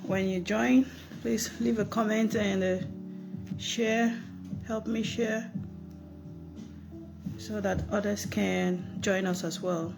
When you join, please leave a comment and share. Help me share so that others can join us as well.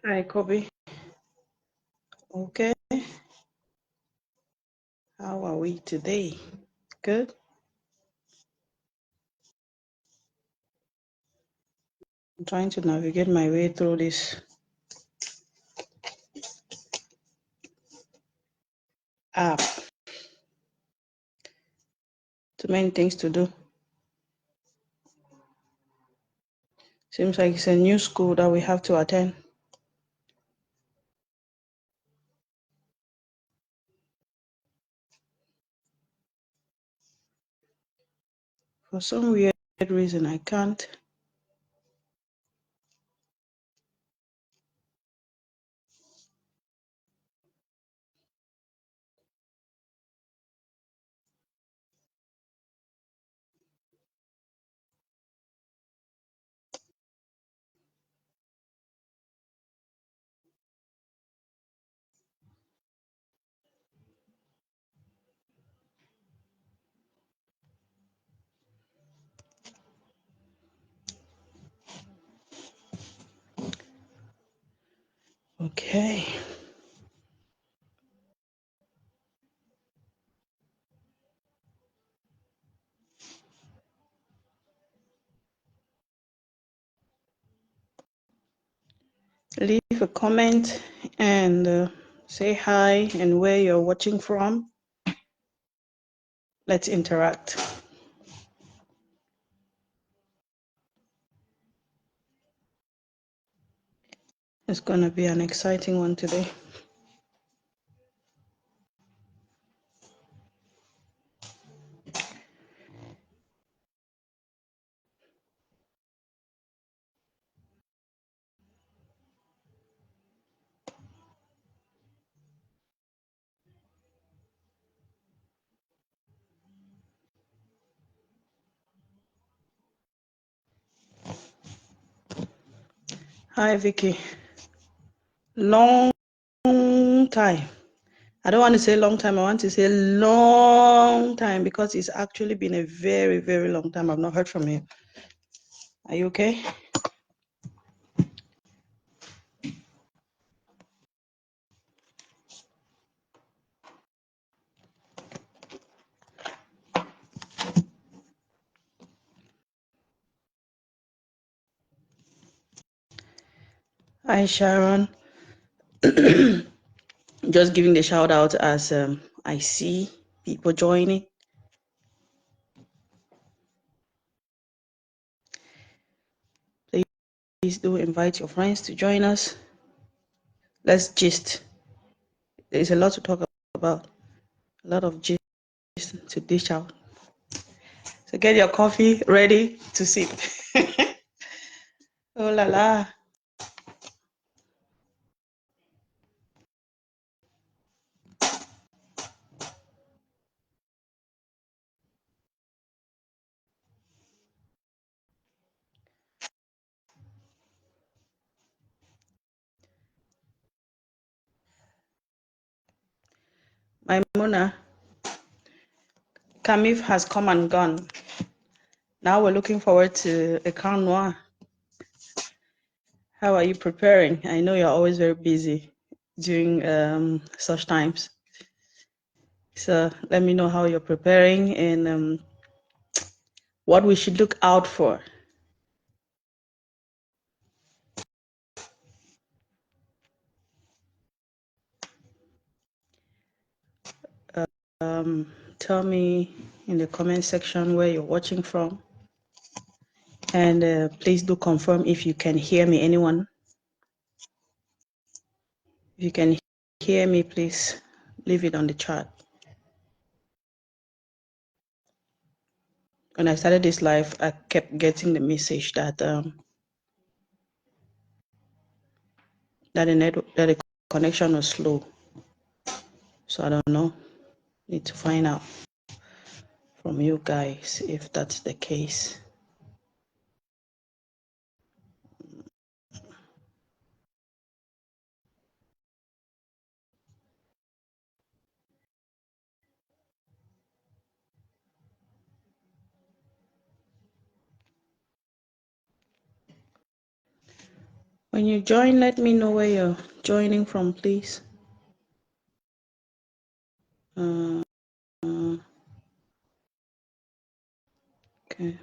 Hi, Kobe. Okay. How are we today? Good? I'm trying to navigate my way through this app. Too many things to do. Seems like it's a new school that we have to attend. For some weird reason, I can't. Okay. Leave a comment and say hi and where you're watching from. Let's interact. It's going to be an exciting one today. Hi, Vicky. Long time. I don't want to say long time. I want to say long time because it's actually been a very, very long time. I've not heard from you. Are you okay? Hi, Sharon. Just giving the shout out as I see people joining. Please do invite your friends to join us. Let's gist. There's a lot to talk about. A lot of gist to dish out. So get your coffee ready to sip. Oh la la. Maimuna, Camiff has come and gone. Now we're looking forward to a Crown Noir. How are you preparing? I know you're always very busy during such times. So let me know how you're preparing and what we should look out for. Tell me in the comment section where you're watching from. And please do confirm if you can hear me, anyone. If you can hear me, please leave it on the chat. When I started this live, I kept getting the message that that the connection was slow. So I don't know. Need to find out from you guys if that's the case. When you join, let me know where you're joining from, please. Okay.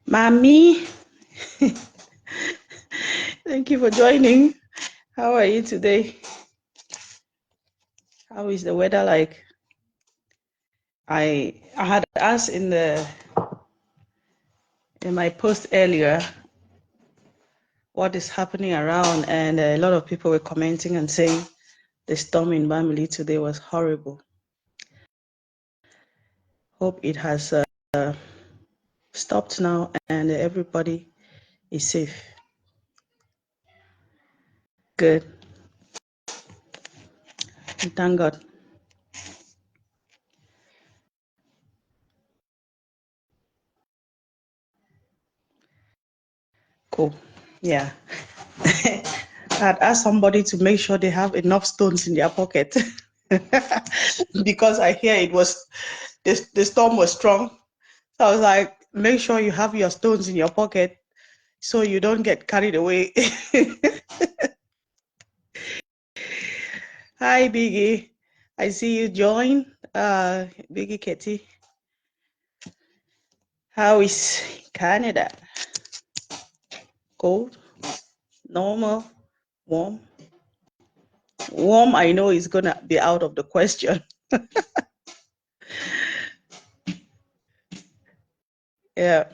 Mommy, thank you for joining. How are you today? How is the weather like? I had asked in my post earlier what is happening around, and a lot of people were commenting and saying the storm in Bamili today was horrible. Hope it has stopped now and everybody is safe. Good. Thank God. Cool. Yeah. I had asked somebody to make sure they have enough stones in their pocket because I hear it was the storm was strong. So I was like, make sure you have your stones in your pocket so you don't get carried away. Hi, Biggie. I see you join. Biggie Ketty. How is Canada? Cold? Normal? Warm? Warm, I know, is going to be out of the question. Yeah.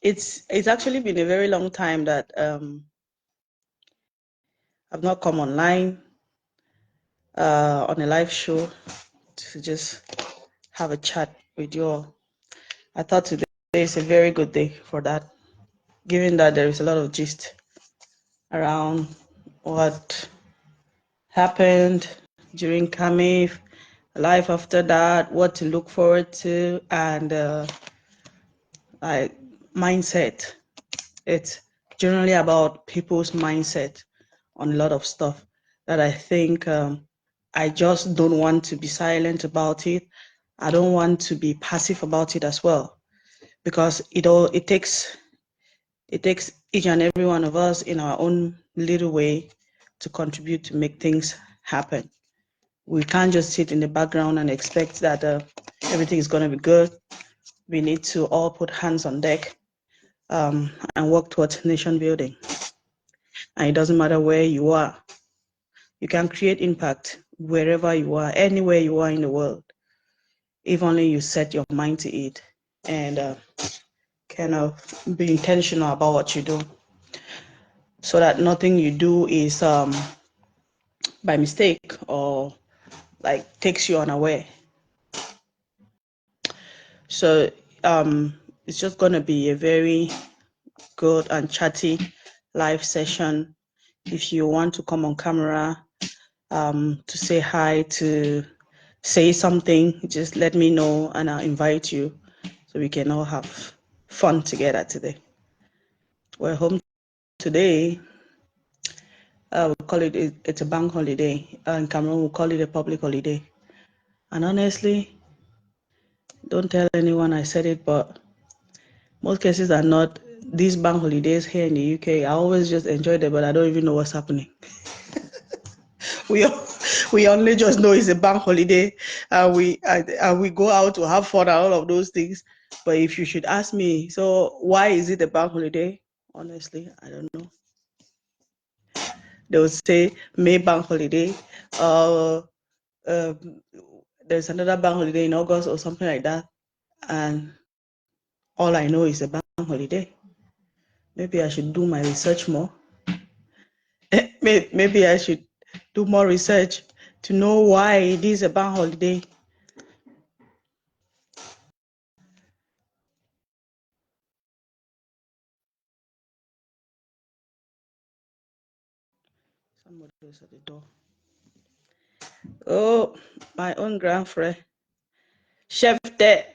It's actually been a very long time that I've not come online on a live show to just have a chat with you all. I thought today is a very good day for that, given that there is a lot of gist around what happened during Camiff, life after that, what to look forward to, and mindset. It's generally about people's mindset on a lot of stuff that I think I just don't want to be silent about it. I don't want to be passive about it as well, because it takes each and every one of us in our own little way to contribute to make things happen. We can't just sit in the background and expect that everything is going to be good. We need to all put hands on deck and work towards nation building. And it doesn't matter where you are. You can create impact wherever you are, anywhere you are in the world, if only you set your mind to it and kind of be intentional about what you do, so that nothing you do is by mistake or like takes you unaware. So it's just going to be a very good and chatty live session. If you want to come on camera, to say hi, to say something, just let me know and I'll invite you so we can all have fun together today. We're home today. We call it's a bank holiday. In Cameroon, we call it a public holiday. And honestly, don't tell anyone I said it, but most cases are not. These bank holidays here in the UK, I always just enjoy them, but I don't even know what's happening. We only just know it's a bank holiday, and we go out to have fun and all of those things. But if you should ask me, so why is it a bank holiday? Honestly, I don't know. They would say May bank holiday, there's another bank holiday in August or something like that, and all I know is a bank holiday. Maybe I should do my research more. Maybe I should do more research to know why it is a bank holiday. Somebody is at the door. Oh, my own grandfriend, Chef there.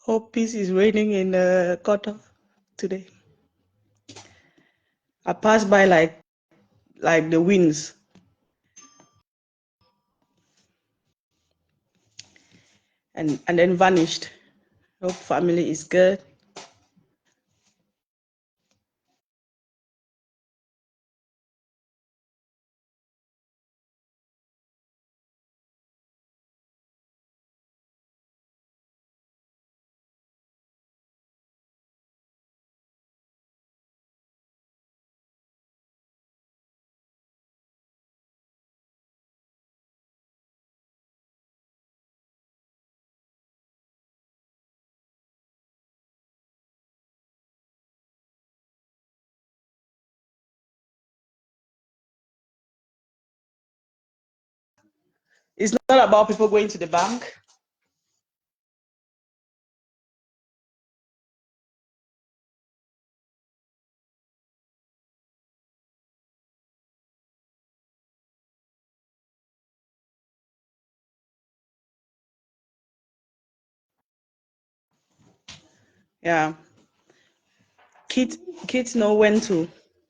Hope peace is raining in Qatar today. I passed by like the winds. And then vanished. Hope family is good. It's not about people going to the bank. Yeah. Kids know when to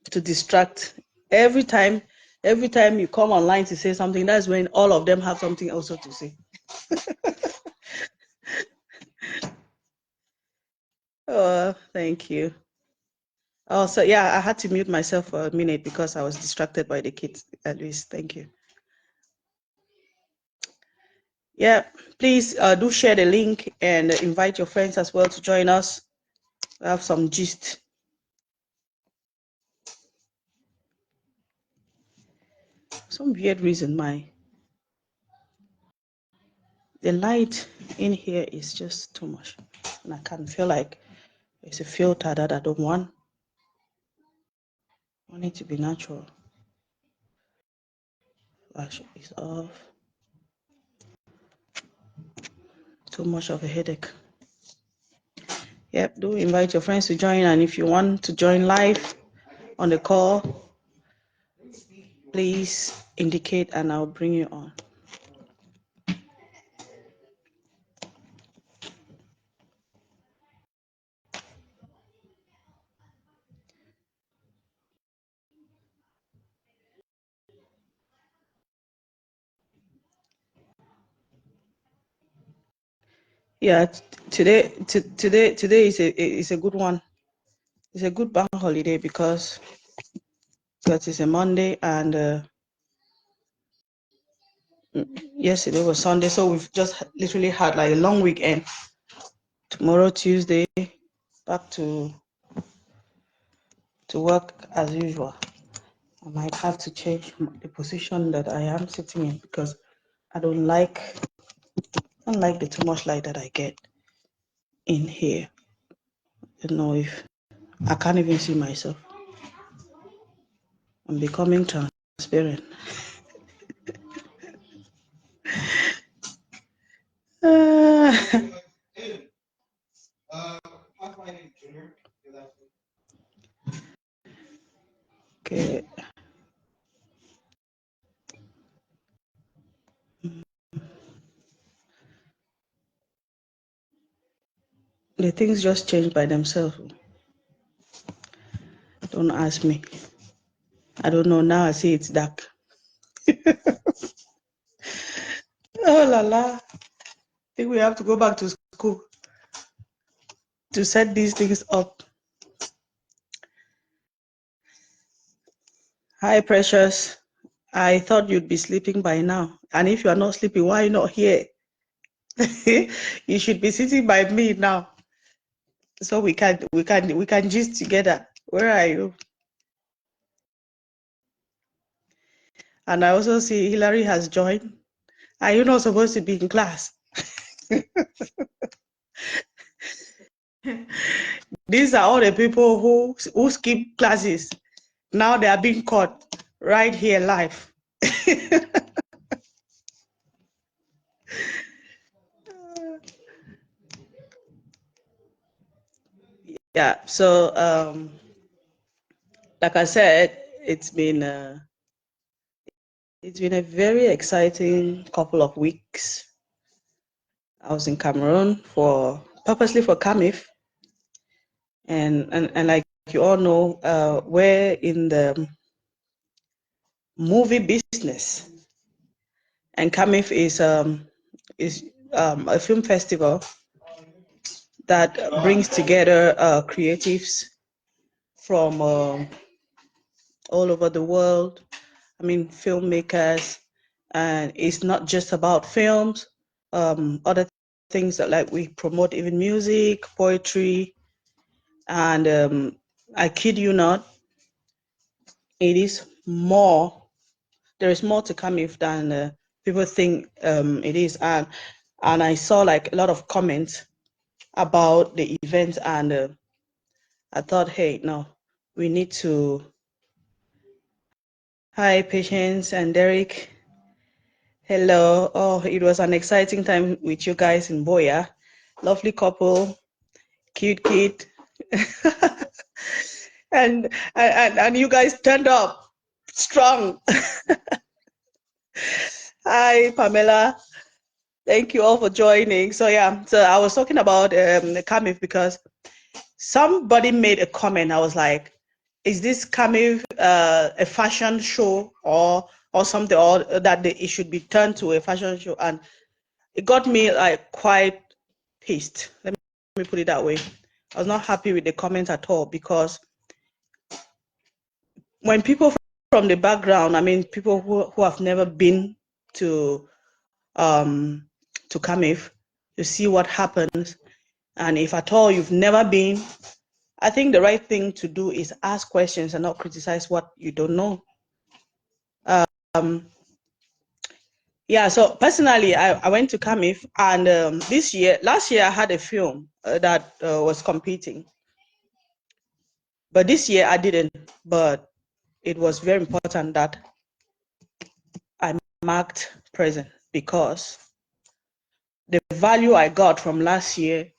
distract. Every time you come online to say something, that's when all of them have something also to say. Oh, thank you. Oh, so yeah, I had to mute myself for a minute because I was distracted by the kids. At least, thank you. Yeah, please do share the link and invite your friends as well to join us. We have some gist. Some weird reason the light in here is just too much, and I can feel like it's a filter that I don't want. I want it to be natural. Flash is off. Too much of a headache. Yep, do invite your friends to join, and if you want to join live on the call, please indicate and I'll bring you on. Yeah, today is a good one. It's a good bank holiday because it's a Monday and yesterday was Sunday, so we've just literally had like a long weekend. Tomorrow, Tuesday, back to work as usual. I might have to change the position that I am sitting in because I don't like the too much light that I get in here. I don't know if I can't even see myself. I'm becoming transparent. Okay. The things just change by themselves. Don't ask me. I don't know. Now I see it's dark. Oh la la. I think we have to go back to school to set these things up. Hi, Precious. I thought you'd be sleeping by now. And if you are not sleeping, why are you not here? You should be sitting by me now. So we can gist together. Where are you? And I also see Hillary has joined. Are you not supposed to be in class? These are all the people who skip classes. Now they are being caught right here live. Yeah, so like I said, it's been a very exciting couple of weeks. I was in Cameroon purposely for Camiff, and like you all know, we're in the movie business, and Camiff is a film festival that brings together creatives from all over the world. I mean, filmmakers, and it's not just about films. Other things that like we promote, even music, poetry, and I kid you not, it is more. There is more to Camiff than people think it is, and I saw like a lot of comments about the event, and I thought, hey, no, we need to. Hi, Patience and Derek. Hello. Oh, it was an exciting time with you guys in Boya. Lovely couple, cute kid. and you guys turned up strong. Hi, Pamela. Thank you all for joining. So yeah, so I was talking about the Camiff because somebody made a comment. I was like, is this Camiff a fashion show or something, or that it should be turned to a fashion show? And it got me like quite pissed. Let me put it that way. I was not happy with the comment at all, because when people from the background, I mean, people who have never been to Camiff, you see what happens. And if at all you've never been, I think the right thing to do is ask questions and not criticize what you don't know. Yeah, so personally, I went to Camiff, and last year I had a film that was competing. But this year I didn't, but it was very important that I marked present, because the value I got from last year,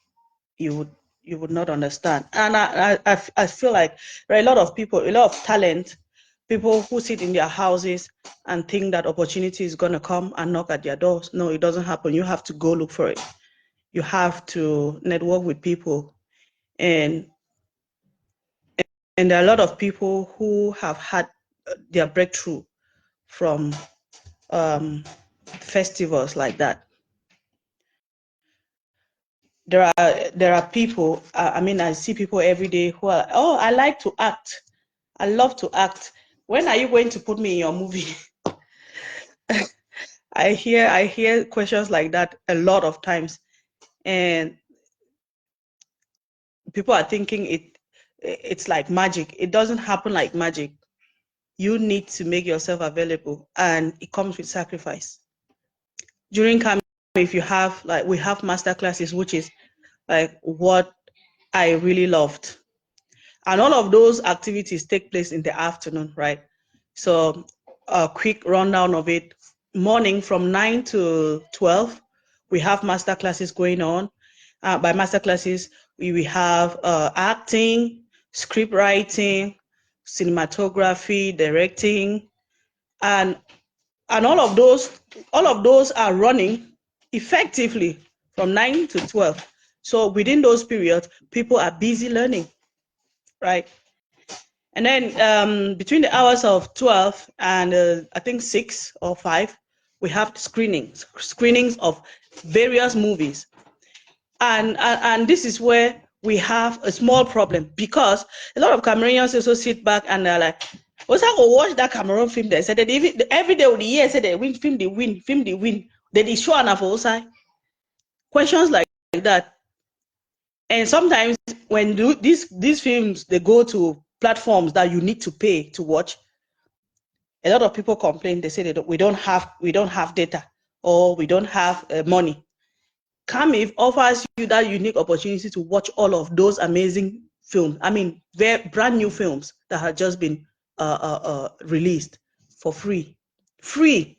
you would not understand. And I feel like there are a lot of people, a lot of talent, people who sit in their houses and think that opportunity is going to come and knock at their doors. No, it doesn't happen. You have to go look for it. You have to network with people. And there are a lot of people who have had their breakthrough from festivals like that. There are people, I mean, I see people every day who are, oh, I like to act. I love to act. When are you going to put me in your movie? I hear questions like that a lot of times, and people are thinking it's like magic. It doesn't happen like magic. You need to make yourself available, and it comes with sacrifice. During camp, if you have, like, we have master classes, which is like what I really loved. And all of those activities take place in the afternoon, right? So a quick rundown of it. Morning from 9 to 12, we have master classes going on. By master classes, we have acting, script writing, cinematography, directing, and all of those are running effectively from 9 to 12. So within those periods, people are busy learning, right? And then between the hours of 12 and I think 6 or 5, we have screenings of various movies. And this is where we have a small problem, because a lot of Cameroonians also sit back and they're like, "What's I go watch that Cameroon film?" They said that every day of the year, said they win, film they win, film they win. They show enough also. Questions like that. And sometimes when these films, they go to platforms that you need to pay to watch, a lot of people complain. They say we don't have data, or we don't have money. Camiff offers you that unique opportunity to watch all of those amazing films. I mean, they're brand new films that have just been released for free. Free.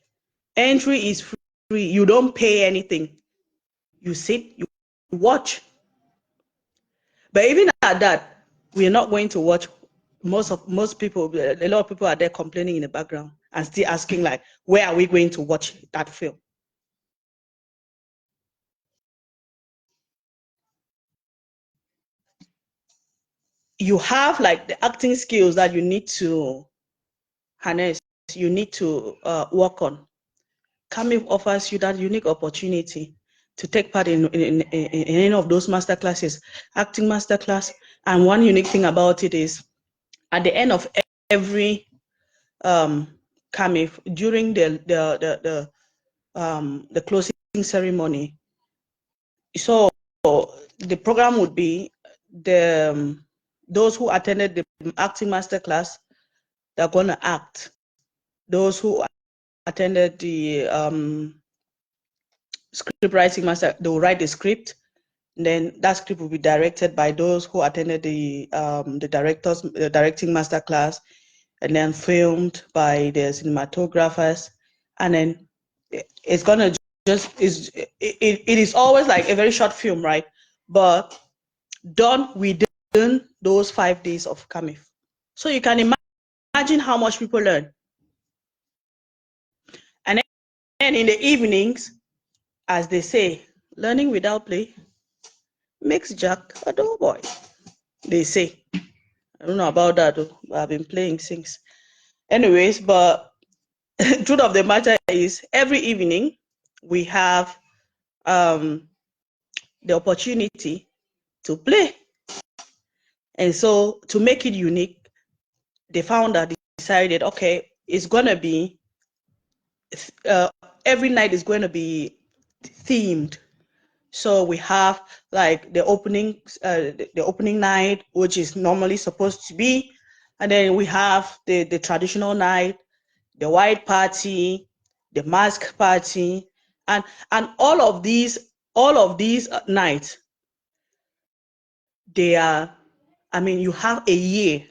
Entry is free. You don't pay anything. You sit, you watch. But even at that, we're not going to watch. Most people, a lot of people are there complaining in the background and still asking, like, where are we going to watch that film? You have like the acting skills that you need to harness, you need to work on. Camiff offers you that unique opportunity to take part in any of those master classes, acting master class. And one unique thing about it is, at the end of every Camiff, during the closing ceremony, so the program would be those who attended the acting master class, they're going to act. Those who attended the script writing master, they will write the script. Then that script will be directed by those who attended the directing master class, and then filmed by the cinematographers. And then it's gonna it is always like a very short film, right? But done within those 5 days of Camiff. So you can imagine how much people learn. And then in the evenings, as they say, learning without play makes Jack a dull boy, they say. I don't know about that, though. I've been playing since. Anyways, but truth of the matter is, every evening we have the opportunity to play. And so to make it unique, the founder decided, okay, it's going to be, every night is going to be themed. So we have like the opening night, which is normally supposed to be, and then we have the traditional night, the white party, the mask party, and all of these nights, they are, I mean, you have a year,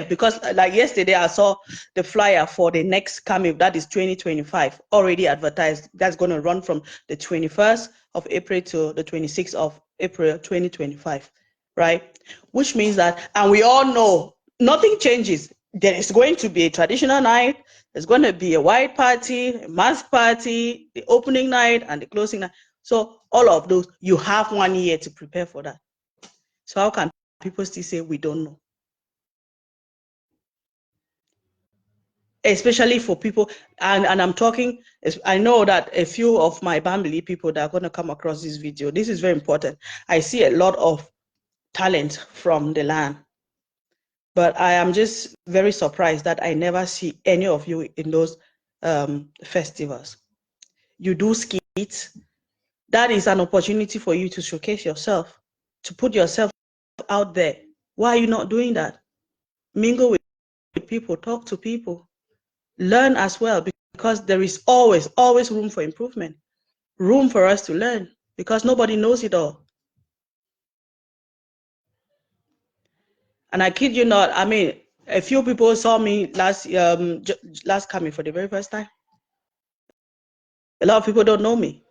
because like yesterday I saw the flyer for the next Camiff, that is 2025, already advertised. That's going to run from the 21st of April to the 26th of April 2025, right? Which means that, and we all know, nothing changes. There is going to be a traditional night, there's going to be a white party, a mask party, the opening night, and the closing night. So all of those, you have 1 year to prepare for that. So how can people still say we don't know? Especially for people, and I'm talking, I know that a few of my family people that are going to come across this video, this is very important. I see a lot of talent from the land, but I am just very surprised that I never see any of you in those festivals. You do skits. That is an opportunity for you to showcase yourself, to put yourself out there. Why are you not doing that? Mingle with people, talk to people, learn as well, because there is always room for improvement, room for us to learn, because nobody knows it all. And I kid you not, I mean, a few people saw me last Camiff for the very first time. A lot of people don't know me,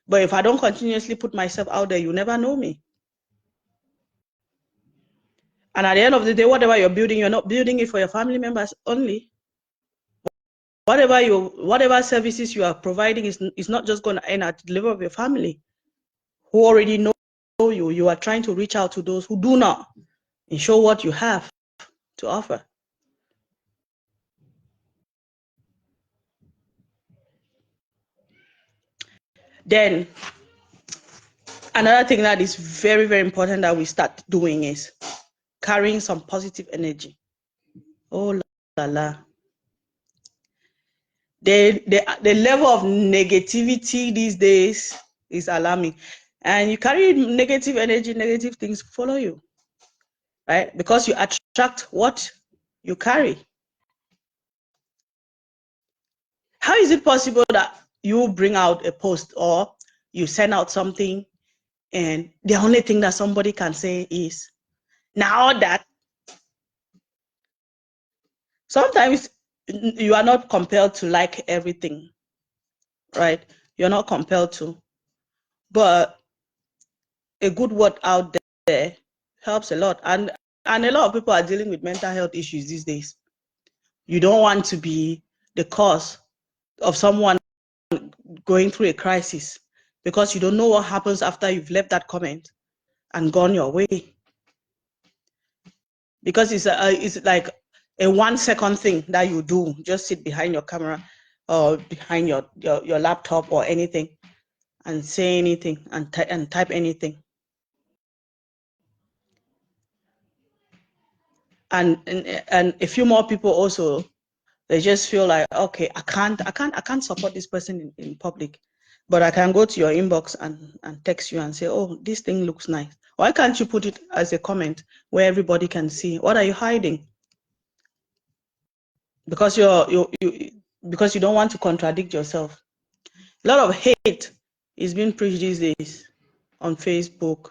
but if I don't continuously put myself out there, you never know me. And at the end of the day, whatever you're building, you're not building it for your family members only. Whatever services you are providing is not just going to end at the level of your family. who already know you. You are trying to reach out to those who do not and show what you have to offer. Then another thing that is very, very important that we start doing is carrying some positive energy. Oh la la. The level of negativity these days is alarming. And you carry negative energy, negative things follow you, right? Because you attract what you carry. How is it possible that you bring out a post or you send out something and the only thing that somebody can say is, now that? Sometimes you are not compelled to like everything, right? You're not compelled to. But a good word out there helps a lot. And a lot of people are dealing with mental health issues these days. You don't want to be the cause of someone going through a crisis because you don't know what happens after you've left that comment and gone your way. Because it's like a 1 second thing that you do, just sit behind your camera or behind your laptop or anything and say anything and type anything. And a few more people also, they just feel like, okay, I can't support this person in public, but I can go to your inbox and text you and say, oh, this thing looks nice. Why can't you put it as a comment where everybody can see? What are you hiding? Because because you don't want to contradict yourself. A lot of hate is being preached these days on Facebook,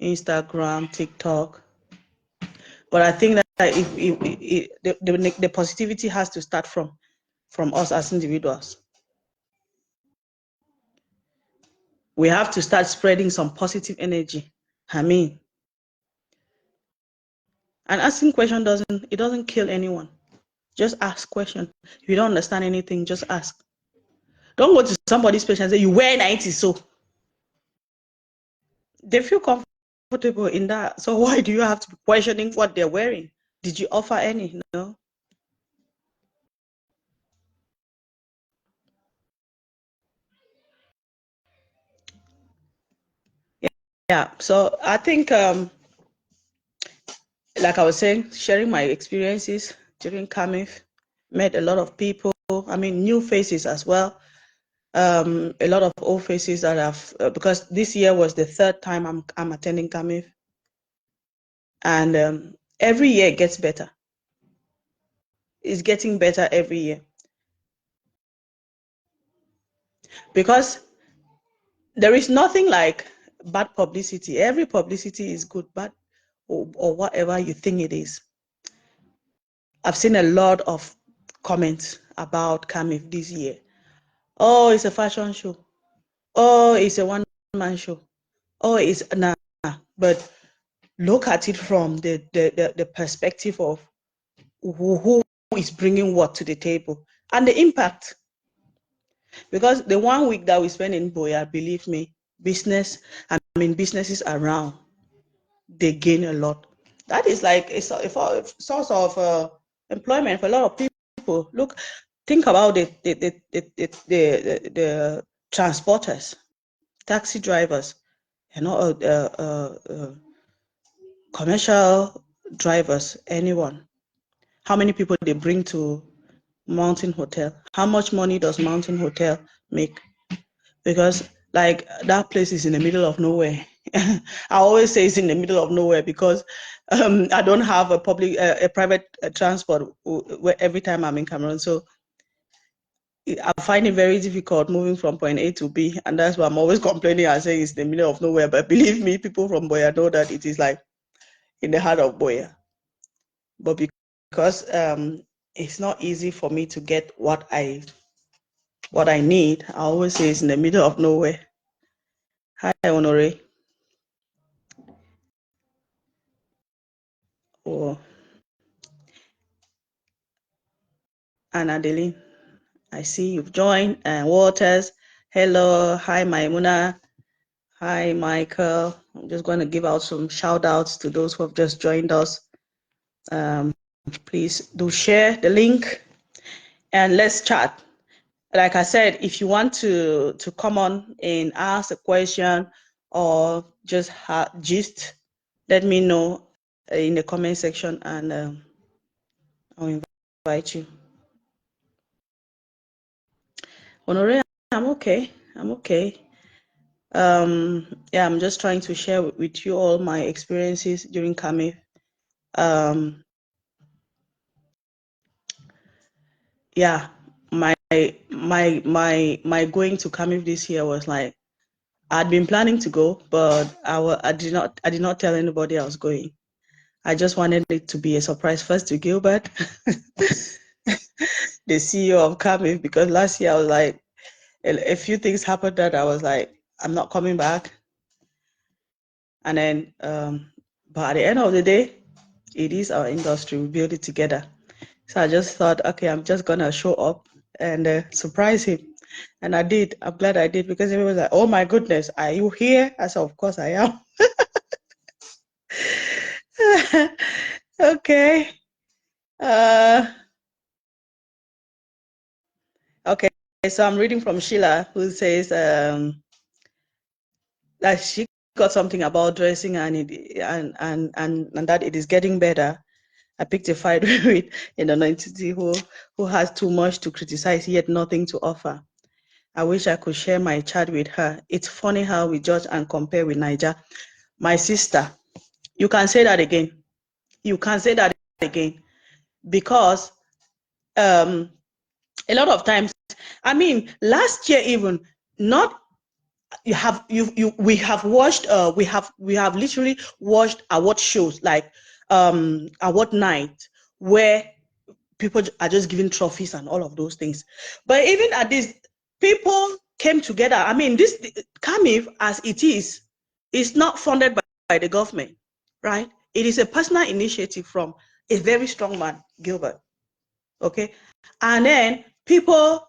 Instagram, TikTok. But I think that the positivity has to start from us as individuals. We have to start spreading some positive energy. I mean, and asking question doesn't kill anyone. Just ask question. If you don't understand anything, just ask. Don't go to somebody's page and say, you wear 90, so they feel comfortable in that. So why do you have to be questioning what they're wearing? Did you offer any? No. Yeah. So I think, like I was saying, sharing my experiences during Camiff, met a lot of people. I mean, new faces as well. A lot of old faces that have, because this year was the 3rd time I'm attending Camiff, and every year it gets better. It's getting better every year because there is nothing like bad publicity. Every publicity is good, bad, or whatever you think it is. I've seen a lot of comments about Camiff this year. Oh, it's a fashion show. Oh, it's a one-man show. Oh, it's nah. But look at it from the perspective of who is bringing what to the table and the impact. Because the 1 week that we spend in Boya, believe me, businesses around, they gain a lot. That is like a source of employment for a lot of people. Look, think about the transporters, taxi drivers, commercial drivers, anyone. How many people they bring to Mountain Hotel? How much money does Mountain Hotel make? Because like that place is in the middle of nowhere. I always say it's in the middle of nowhere because I don't have a private transport where every time I'm in Cameroon. So I find it very difficult moving from point A to B, and that's why I'm always complaining and saying it's in the middle of nowhere. But believe me, people from Boya know that it is like in the heart of Boya. But because it's not easy for me to get what I need, I always say it's in the middle of nowhere. Hi, Honore. Oh, and Adeline, I see you've joined. And Waters, hello. Hi, Maimuna. Hi, Michael. I'm just going to give out some shout outs to those who have just joined us. Please do share the link and let's chat. Like I said, if you want to come on and ask a question or just gist, let me know in the comment section and I'll invite you. Honore, I'm okay. I'm okay. Yeah, I'm just trying to share with you all my experiences during Camiff. Yeah, my going to Camiff this year was like, I'd been planning to go, but I did not tell anybody I was going. I just wanted it to be a surprise first to Gilbert, the CEO of Camiff, because last year I was like, a few things happened that I was like, I'm not coming back. And then, but at the end of the day, it is our industry. We build it together. So I just thought, okay, I'm just gonna show up and surprise him. And I did. I'm glad I did because everyone was like, oh my goodness, are you here? I said, of course I am. Okay. Okay. So I'm reading from Sheila, who says that she got something about dressing and that it is getting better. I picked a fight with an entity who has too much to criticize yet nothing to offer. I wish I could share my chat with her. It's funny how we judge and compare with Niger. My sister, you can say that again. You can say that again. Because a lot of times, I mean, last year even, not we have watched we have literally watched award shows like award night where people are just giving trophies and all of those things. But even at this, people came together. I mean, this Camiff, as it is not funded by the government, right? It is a personal initiative from a very strong man, Gilbert. Okay, and then people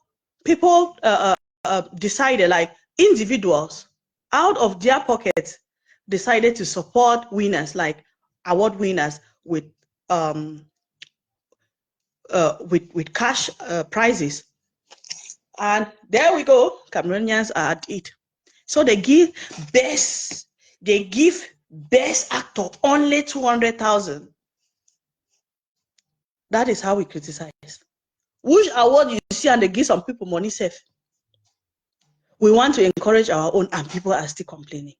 decided, like individuals out of their pockets decided to support winners, like award winners with cash prizes. And there we go, Cameroonians are at it. So they give best actor only 200,000. That is how we criticize. Which award you see and they give some people money safe. We want to encourage our own and people are still complaining.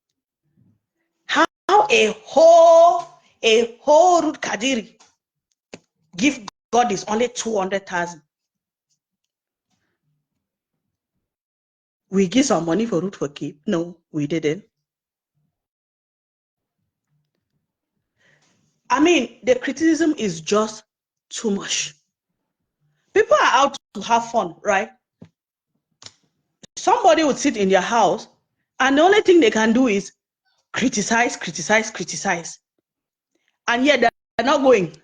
How a whole Ruth Kadiri give God is only 200,000. We give some money for Ruth for keep? No, we didn't. I mean, the criticism is just too much. People are out to have fun, right? Somebody would sit in their house and the only thing they can do is criticize. And yet they're not going.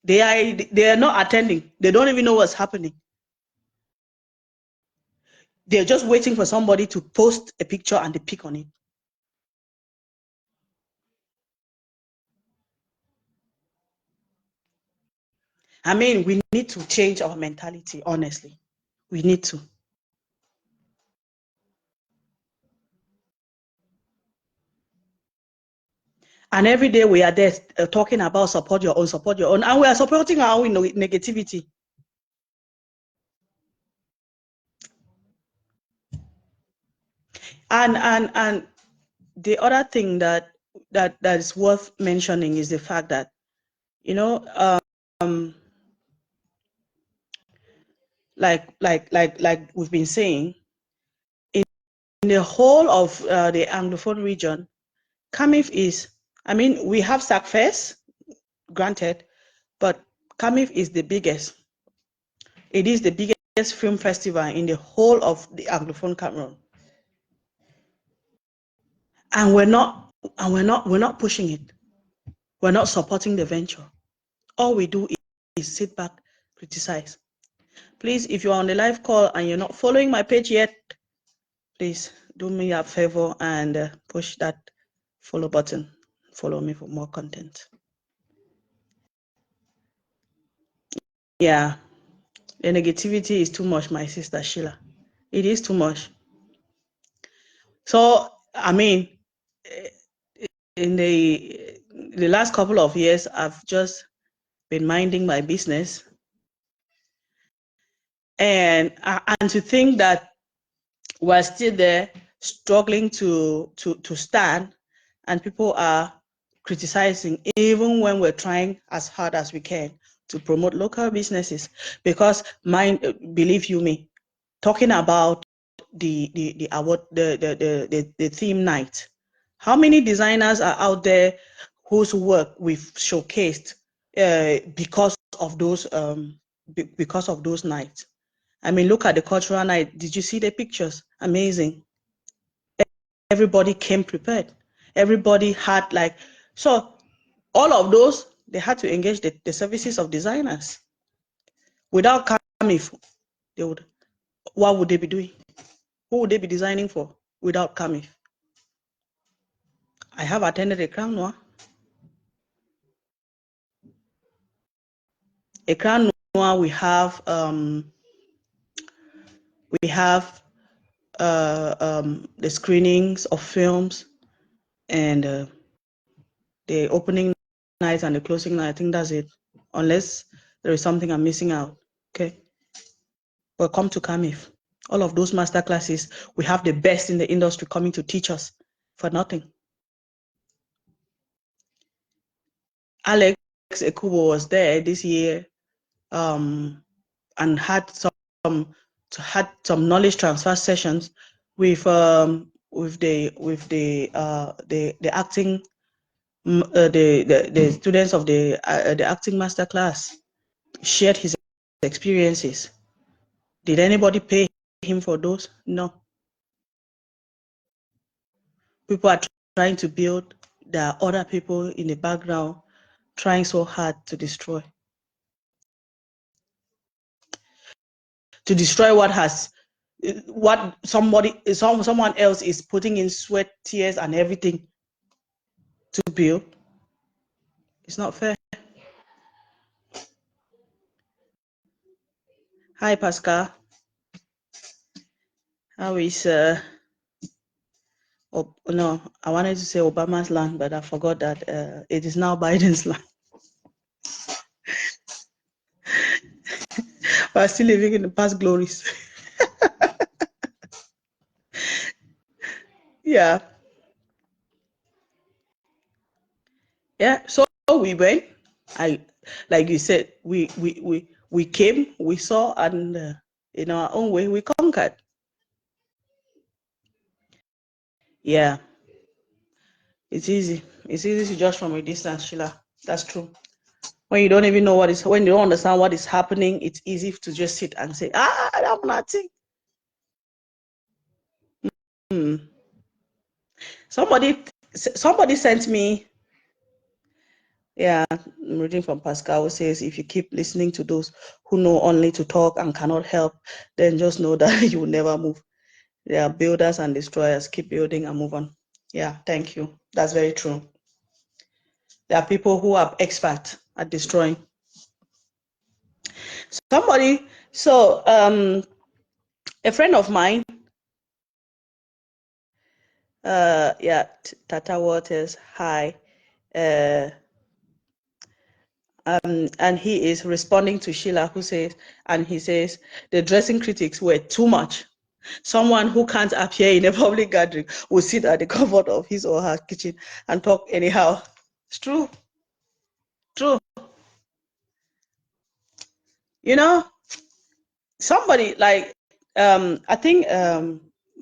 They are not attending. They don't even know what's happening. They're just waiting for somebody to post a picture and they pick on it. I mean, we need to change our mentality, honestly. We need to. And every day we are there talking about support your own, and we are supporting our own negativity. And the other thing that is worth mentioning is the fact that, you know, like we've been saying, in the whole of the Anglophone region, Camiff is, I mean, we have SACFES, granted, but Camiff is the biggest. It is the biggest film festival in the whole of the Anglophone Cameroon. And we're not pushing it. We're not supporting the venture. All we do is sit back, criticize. Please, if you're on the live call and you're not following my page yet, please do me a favor and push that follow button. Follow me for more content. Yeah, the negativity is too much, my sister Sheila. It is too much. So, I mean, in the last couple of years, I've just been minding my business. And to think that we're still there struggling to stand, and people are criticizing even when we're trying as hard as we can to promote local businesses. Because believe you me, talking about the award, the theme night, how many designers are out there whose work we've showcased because of those nights? I mean, look at the cultural night. Did you see the pictures? Amazing. Everybody came prepared. Everybody had so all of those, they had to engage the services of designers. Without Camiff, what would they be doing? Who would they be designing for without Camiff? I have attended a Crown Noir. A Crown Noir, we have the screenings of films and the opening night and the closing night. I think that's it, unless there is something I'm missing out. Okay, but come to Camiff. All of those master classes, we have the best in the industry coming to teach us for nothing. Alex Ekubo was there this year and had some knowledge transfer sessions with the acting the students of the acting master class. Shared his experiences. Did anybody pay him for those? No. People are trying to build. There are other people in the background trying so hard to destroy what someone else is putting in sweat, tears, and everything to build. It's not fair. Hi, Pascal. How is no, I wanted to say Obama's land, but I forgot that it is now Biden's land. We're still living in the past glories. Yeah. Yeah. So we went. Like you said, we came, we saw, and in our own way, we conquered. Yeah. It's easy. It's easy to judge from a distance, Sheila. That's true. When you don't even know when you don't understand what is happening, it's easy to just sit and say, I'm nothing. Somebody sent me, yeah, I'm reading from Pascal, who says, if you keep listening to those who know only to talk and cannot help, then just know that you will never move. They are builders and destroyers. Keep building and move on. Yeah, thank you. That's very true. There are people who are expert at destroying. A friend of mine, yeah, Tata Waters, hi. And he is responding to Sheila, who says, and he says, the dressing critics were too much. Someone who can't appear in a public gathering will sit at the comfort of his or her kitchen and talk anyhow. It's true. True. You know, somebody like, I think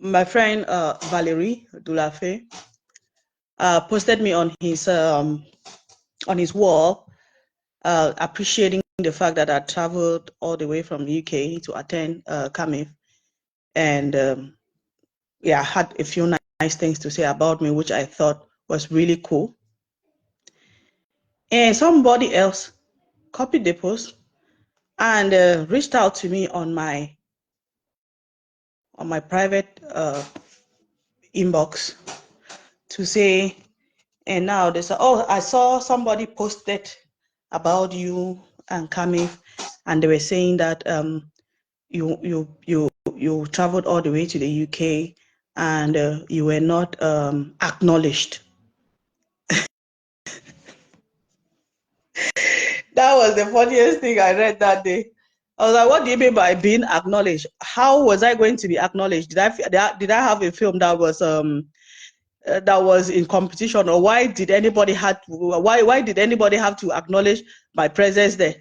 my friend Valerie Dulafe posted me on his wall, appreciating the fact that I traveled all the way from UK to attend Camiff, and yeah, I had a few nice things to say about me, which I thought was really cool. And somebody else copied the post and reached out to me on my private inbox to say, and now they say, oh, I saw somebody posted about you and Camiff, and they were saying that you traveled all the way to the UK and you were not acknowledged. That was the funniest thing I read that day. I was like, what do you mean by being acknowledged? How was I going to be acknowledged? Did I have a film that was in competition, or why did anybody have to acknowledge my presence there?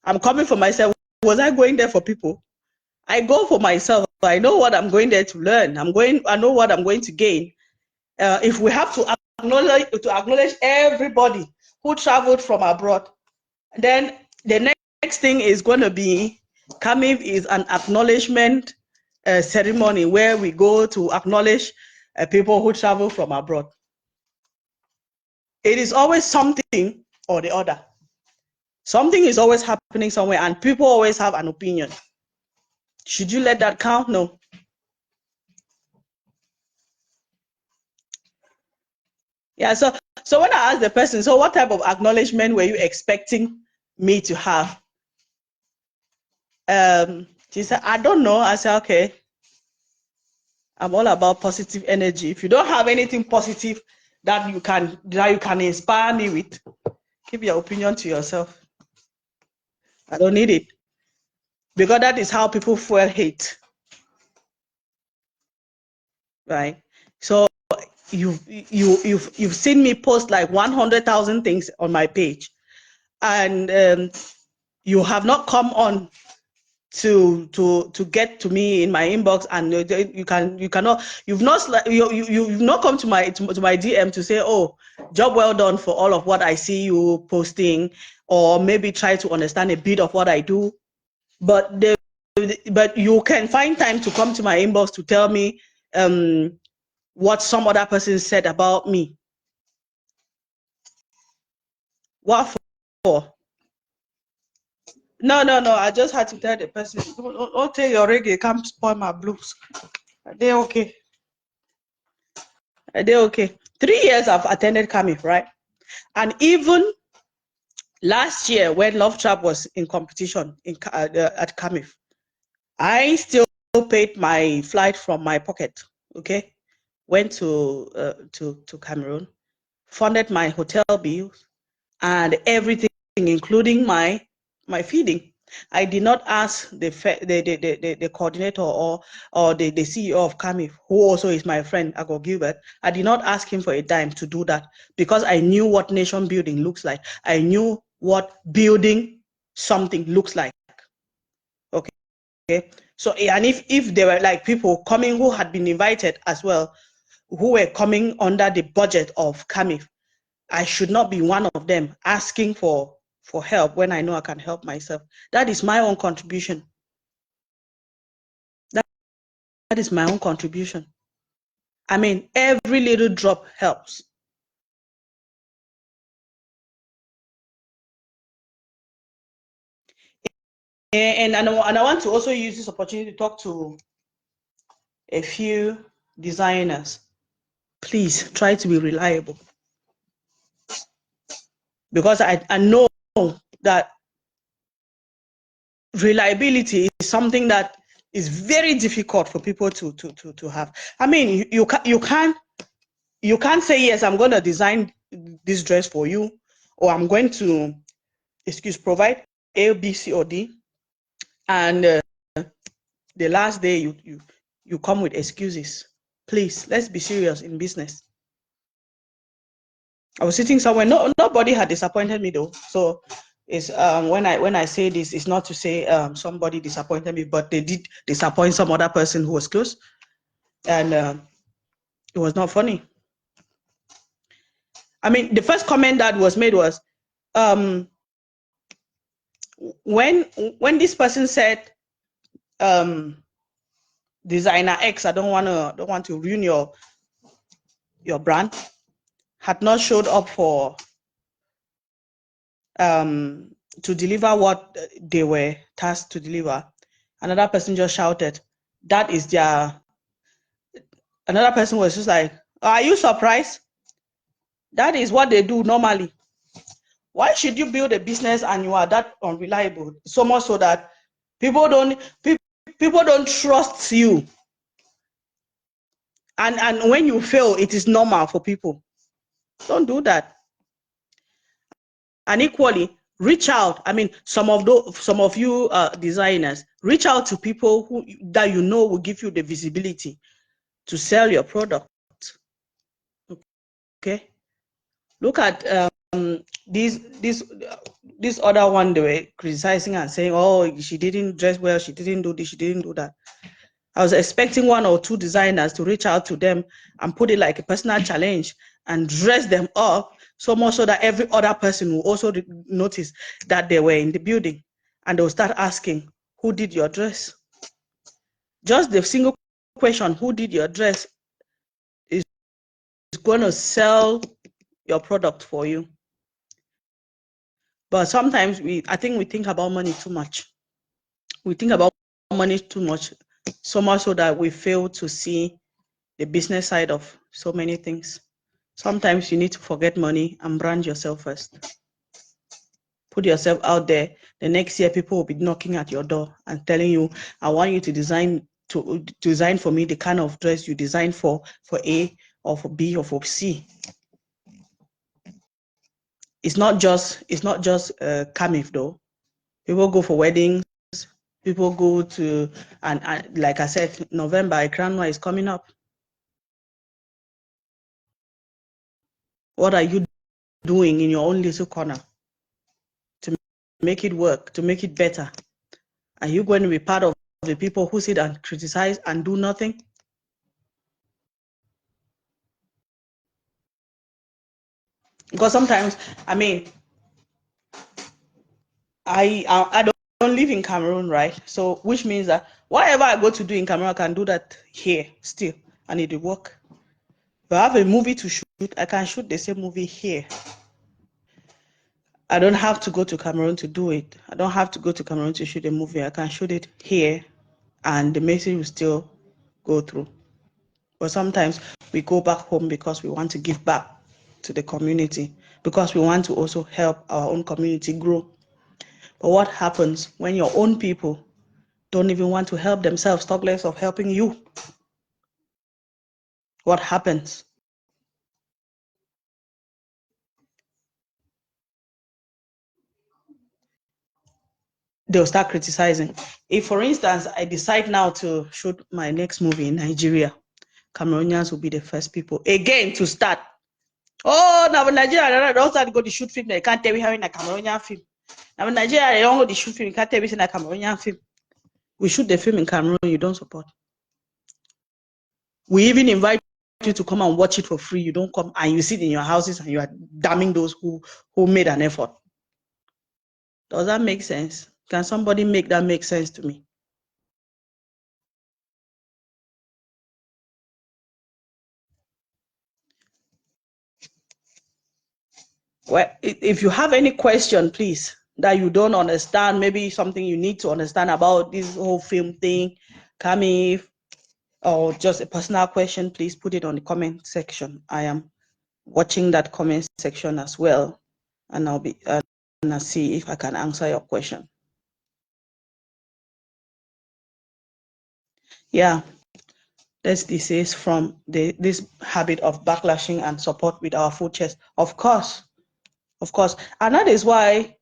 I'm coming for myself. Was I going there for people? I go for myself. I know what I'm going there to learn. I know what I'm going to gain. If we have to acknowledge everybody who traveled from abroad, then the next thing is going to be, Camiff is an acknowledgement ceremony where we go to acknowledge people who travel from abroad. It is always something or the other. Something is always happening somewhere, and people always have an opinion. Should you let that count? No. Yeah, so when I asked the person, so what type of acknowledgement were you expecting me to have? She said, I don't know. I said, okay, I'm all about positive energy. If you don't have anything positive that you can inspire me with, keep your opinion to yourself. I don't need it, because that is how people fuel hate, right? So you've seen me post like 100,000 things on my page, and you have not come on to get to me in my inbox, and you've not come to my DM to say, oh, job well done for all of what I see you posting, or maybe try to understand a bit of what I do. But you can find time to come to my inbox to tell me what some other person said about me. What for? No, I just had to tell the person, don't take your reggae, come spoil my blues. They're okay. They're okay. 3 years I've attended Camiff, right? And even last year when Love Trap was in competition at Camiff, I still paid my flight from my pocket. Okay, went to Cameroon, funded my hotel bills and everything, including my feeding. I did not ask the coordinator or the CEO of Camiff, who also is my friend, Ago Gilbert. I did not ask him for a dime to do that, because I knew what nation building looks like. I knew what building something looks like. Okay. So, and if there were like people coming who had been invited as well, who were coming under the budget of Camiff, I should not be one of them asking for help when I know I can help myself. That is my own contribution. That is my own contribution. I mean, every little drop helps. And I want to also use this opportunity to talk to a few designers. Please try to be reliable, because I know that reliability is something that is very difficult for people to have. I mean, you can't say, yes, I'm going to design this dress for you, or I'm going to provide A, B, C, or D, and the last day you come with excuses. Please, let's be serious in business. I was sitting somewhere, nobody had disappointed me though. So it's when I say this, it's not to say somebody disappointed me, but they did disappoint some other person who was close, and it was not funny. I mean, the first comment that was made was, when this person said, designer X, I don't want to ruin your brand, had not showed up for to deliver what they were tasked to deliver. Another person just shouted, that is their Another person was just like, are you surprised? That is what they do normally. Why should you build a business and you are that unreliable? So much so that people don't trust you. And when you fail, it is normal for people. Don't do that. And equally, reach out. I mean, some of you designers, reach out to people that you know will give you the visibility to sell your product. Okay. Look at this other one they were criticizing and saying, oh, she didn't dress well, she didn't do this, she didn't do that. I was expecting 1 or 2 designers to reach out to them and put it like a personal challenge and dress them up so much so that every other person will also notice that they were in the building, and they'll start asking, who did your dress? Just the single question, who did your dress, is going to sell your product for you. But sometimes I think we think about money too much. We think about money too much, so much so that we fail to see the business side of so many things. Sometimes you need to forget money and brand yourself first. Put yourself out there. The next year, people will be knocking at your door and telling you, I want you to design for me the kind of dress you design for A or for B or for C. It's not just Camiff though. People go for weddings. People go to, and like I said, November, Ikranwa is coming up. What are you doing in your own little corner to make it work, to make it better? Are you going to be part of the people who sit and criticize and do nothing? Because sometimes, I mean, I don't live in Cameroon, right? So which means that whatever I go to do in Cameroon, I can do that here still, and it will work. If I have a movie to shoot, I can shoot the same movie here. I don't have to go to Cameroon to do it. I don't have to go to Cameroon to shoot a movie. I can shoot it here, and the message will still go through. But sometimes we go back home because we want to give back to the community, because we want to also help our own community grow. But what happens when your own people don't even want to help themselves, talk less of helping you? What happens? They'll start criticizing. If, for instance, I decide now to shoot my next movie in Nigeria, Cameroonians will be the first people again to start. Oh, now in Nigeria, they don't start to go to shoot film. They can't tell me having a Cameroonian film. Now in Nigeria, they don't go to shoot film. You can't tell me it's a Cameroonian film. We shoot the film in Cameroon, you don't support. We even invite you to come and watch it for free. You don't come, and you sit in your houses and you are damning those who made an effort. Does that make sense? Can somebody make that make sense to me? Well, if you have any question, please, that you don't understand, maybe something you need to understand about this whole film thing, Camiff, or just a personal question, please put it on the comment section. I am watching that comment section as well, and I'll be and I'll see if I can answer your question. Yeah, this is from this habit of backlashing and support with our full chest. Of course, and that is why,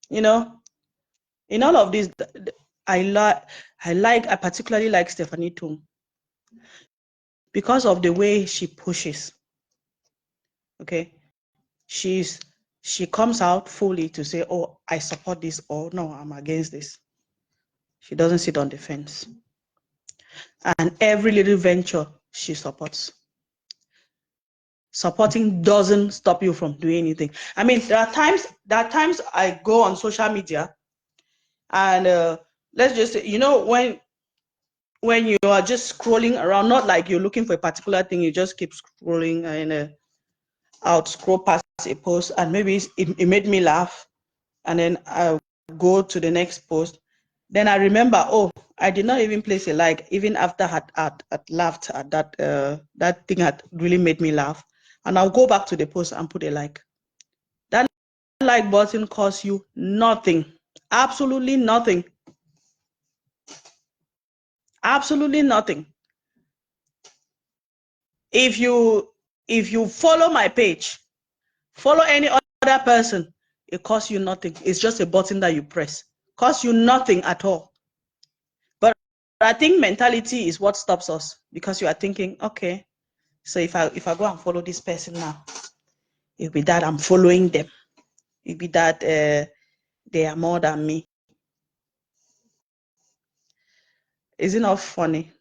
you know, in all of this, I particularly like Stephanie Tung because of the way she pushes. Okay, she comes out fully to say, oh, I support this, or no, I'm against this. She doesn't sit on the fence. And every little venture she supports. Supporting doesn't stop you from doing anything. I mean, there are times I go on social media and let's just say, you know, when you are just scrolling around, not like you're looking for a particular thing, you just keep scrolling and I'll scroll past a post and maybe it made me laugh, and then I'll go to the next post Then I remember, oh, I did not even place a like, even after I had laughed at that, that thing had really made me laugh. And I'll go back to the post and put a like. That like button costs you nothing, absolutely nothing, absolutely nothing. If you follow my page, follow any other person, it costs you nothing. It's just a button that you press. Costs you nothing at all. But I think mentality is what stops us, because you are thinking, okay, so if I go and follow this person now, it'll be that I'm following them. It'll be that they are more than me. Is it not funny?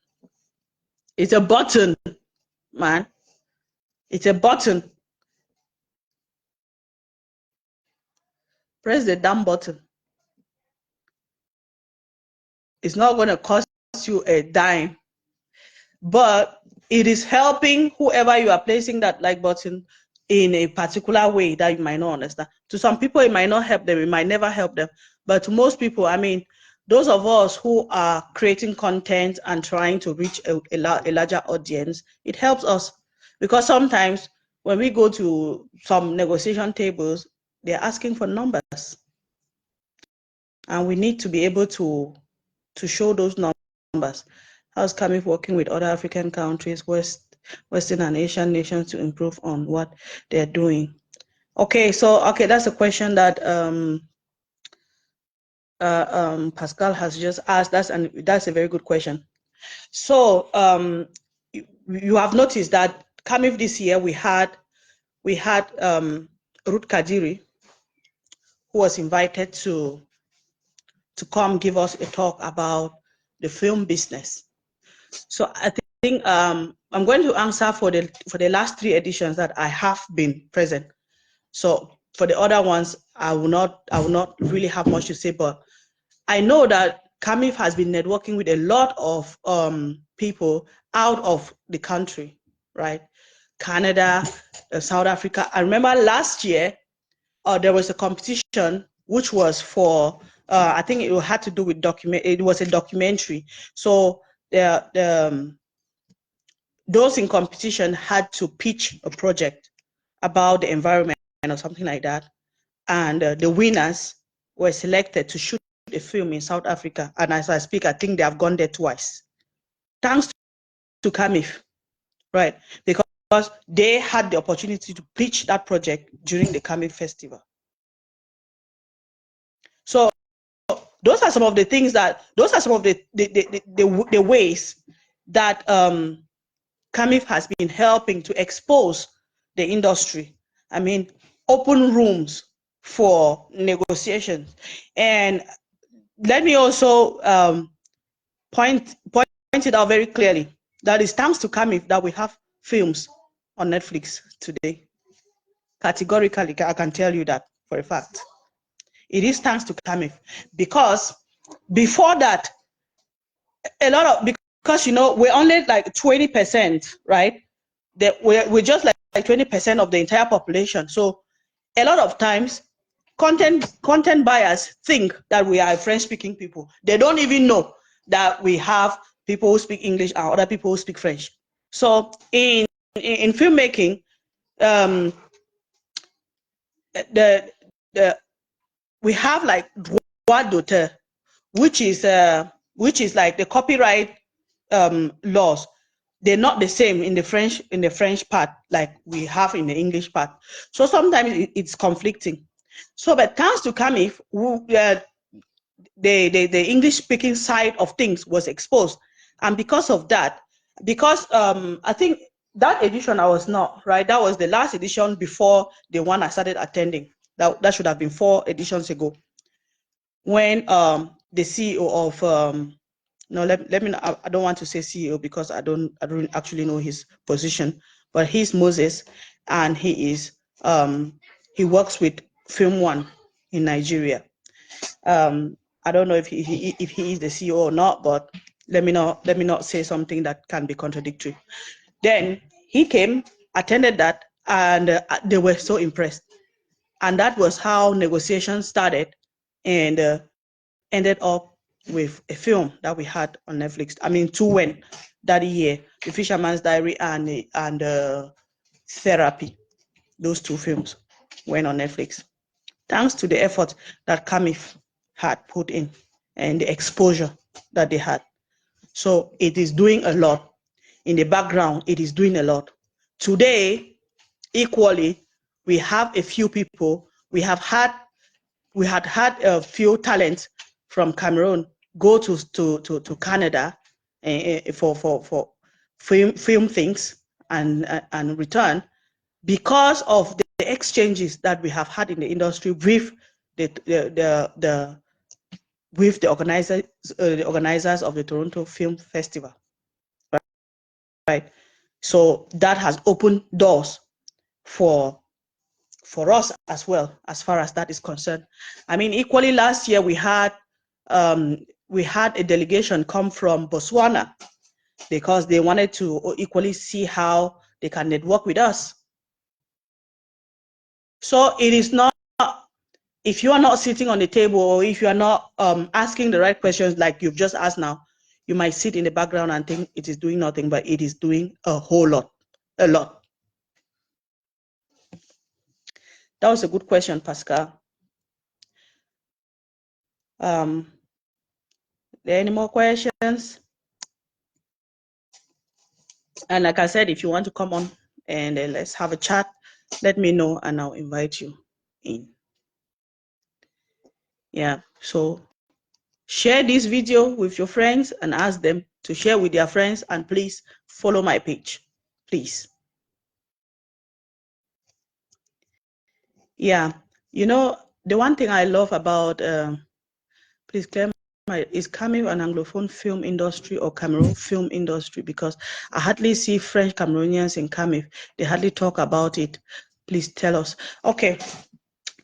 It's a button, man. It's a button. Press the damn button. It's not going to cost you a dime, but it is helping whoever you are placing that like button in a particular way that you might not understand. To some people, it might not help them. It might never help them. But to most people, I mean, those of us who are creating content and trying to reach a larger audience, it helps us, because sometimes when we go to some negotiation tables, they're asking for numbers, and we need to be able to show those numbers. How's Camiff working with other African countries, Western and Asian nations to improve on what they're doing? Okay, so that's a question that Pascal has just asked. That's a very good question. So you have noticed that Camiff this year we had Ruth Kadiri, who was invited to come give us a talk about the film business. So I think I'm going to answer for the last 3 editions that I have been present. So for the other ones, I will not really have much to say, but I know that Camiff has been networking with a lot of people out of the country, right? Canada, South Africa. I remember last year there was a competition which was for I think it had to do with it was a documentary. So those in competition had to pitch a project about the environment or something like that, and the winners were selected to shoot a film in South Africa. And as I speak, I think they have gone there twice, thanks to Camiff, right? Because they had the opportunity to pitch that project during the Camiff Festival. So those are some of the things those are some of the ways that Camiff has been helping to expose the industry. I mean, open rooms for negotiations. And let me also point it out very clearly that it's thanks to Camiff that we have films on Netflix today. Categorically, I can tell you that for a fact. It is thanks to Camiff, because before that, a lot of, because we're only like 20%, right? That we're just like 20% of the entire population. So a lot of times content buyers think that we are French speaking people. They don't even know that we have people who speak English and other people who speak French. So in filmmaking, we have like droit d'auteur, which is like the copyright laws. They're not the same in the French part like we have in the English part. So sometimes it's conflicting. So, but thanks to Camiff, the English speaking side of things was exposed, and because of that, because I think that edition I was not right. That was the last edition before the one I started attending. That should have been 4 editions ago, when the CEO of no, let me, I don't want to say CEO because I don't actually know his position, but he's Moses, and he is he works with Film One in Nigeria. I don't know if he is the CEO or not, but let me not say something that can be contradictory. Then he came, attended that, and they were so impressed, and that was how negotiations started, and ended up with a film that we had on Netflix. I mean, two went that year: The Fisherman's Diary and Therapy. Those two films went on Netflix, thanks to the effort that Camiff had put in and the exposure that they had. So it is doing a lot. In the background, it is doing a lot. Today, equally, we have a few people. We had a few talents from Cameroon go to Canada for film things and return, because of the exchanges that we have had in the industry with the organizers of the Toronto Film Festival, right? So that has opened doors for us as well, as far as that is concerned. I mean, equally last year we had a delegation come from Botswana because they wanted to equally see how they can network with us. So it is not, if you are not sitting on the table, or if you are not asking the right questions like you've just asked now, you might sit in the background and think it is doing nothing, but it is doing a whole lot, a lot. That was a good question, Pascal. Are there any more questions? And like I said, if you want to come on and let's have a chat, let me know and I'll invite you in. Yeah, so share this video with your friends and ask them to share with their friends, and please follow my page, please. Yeah, you know, the one thing I love about, please clear is Camiff an Anglophone film industry or Cameroon film industry? Because I hardly see French Cameroonians in Camiff. They hardly talk about it. Please tell us. Okay,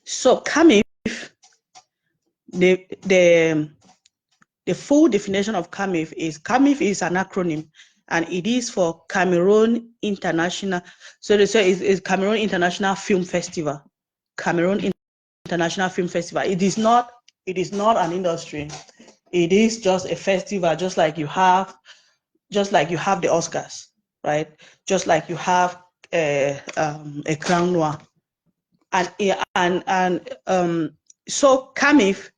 so Camiff, the full definition of Camiff is an acronym, and it is for Cameroon International. So they say it's Cameroon International Film Festival. Cameroon International Film Festival. It is not an industry. It is just a festival, just like you have the Oscars, right? Just like you have a Crown Noir, so Camiff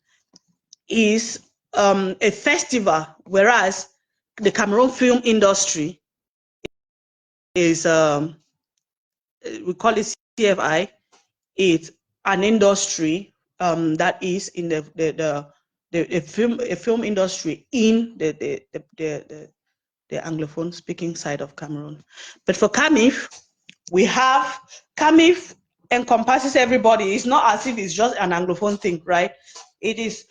is a festival, whereas the Cameroon film industry is we call it CFI. It's an industry that is in the film industry in the Anglophone speaking side of Cameroon. But for Camiff, we have Camiff encompasses everybody. It's not as if it's just an Anglophone thing, right? It is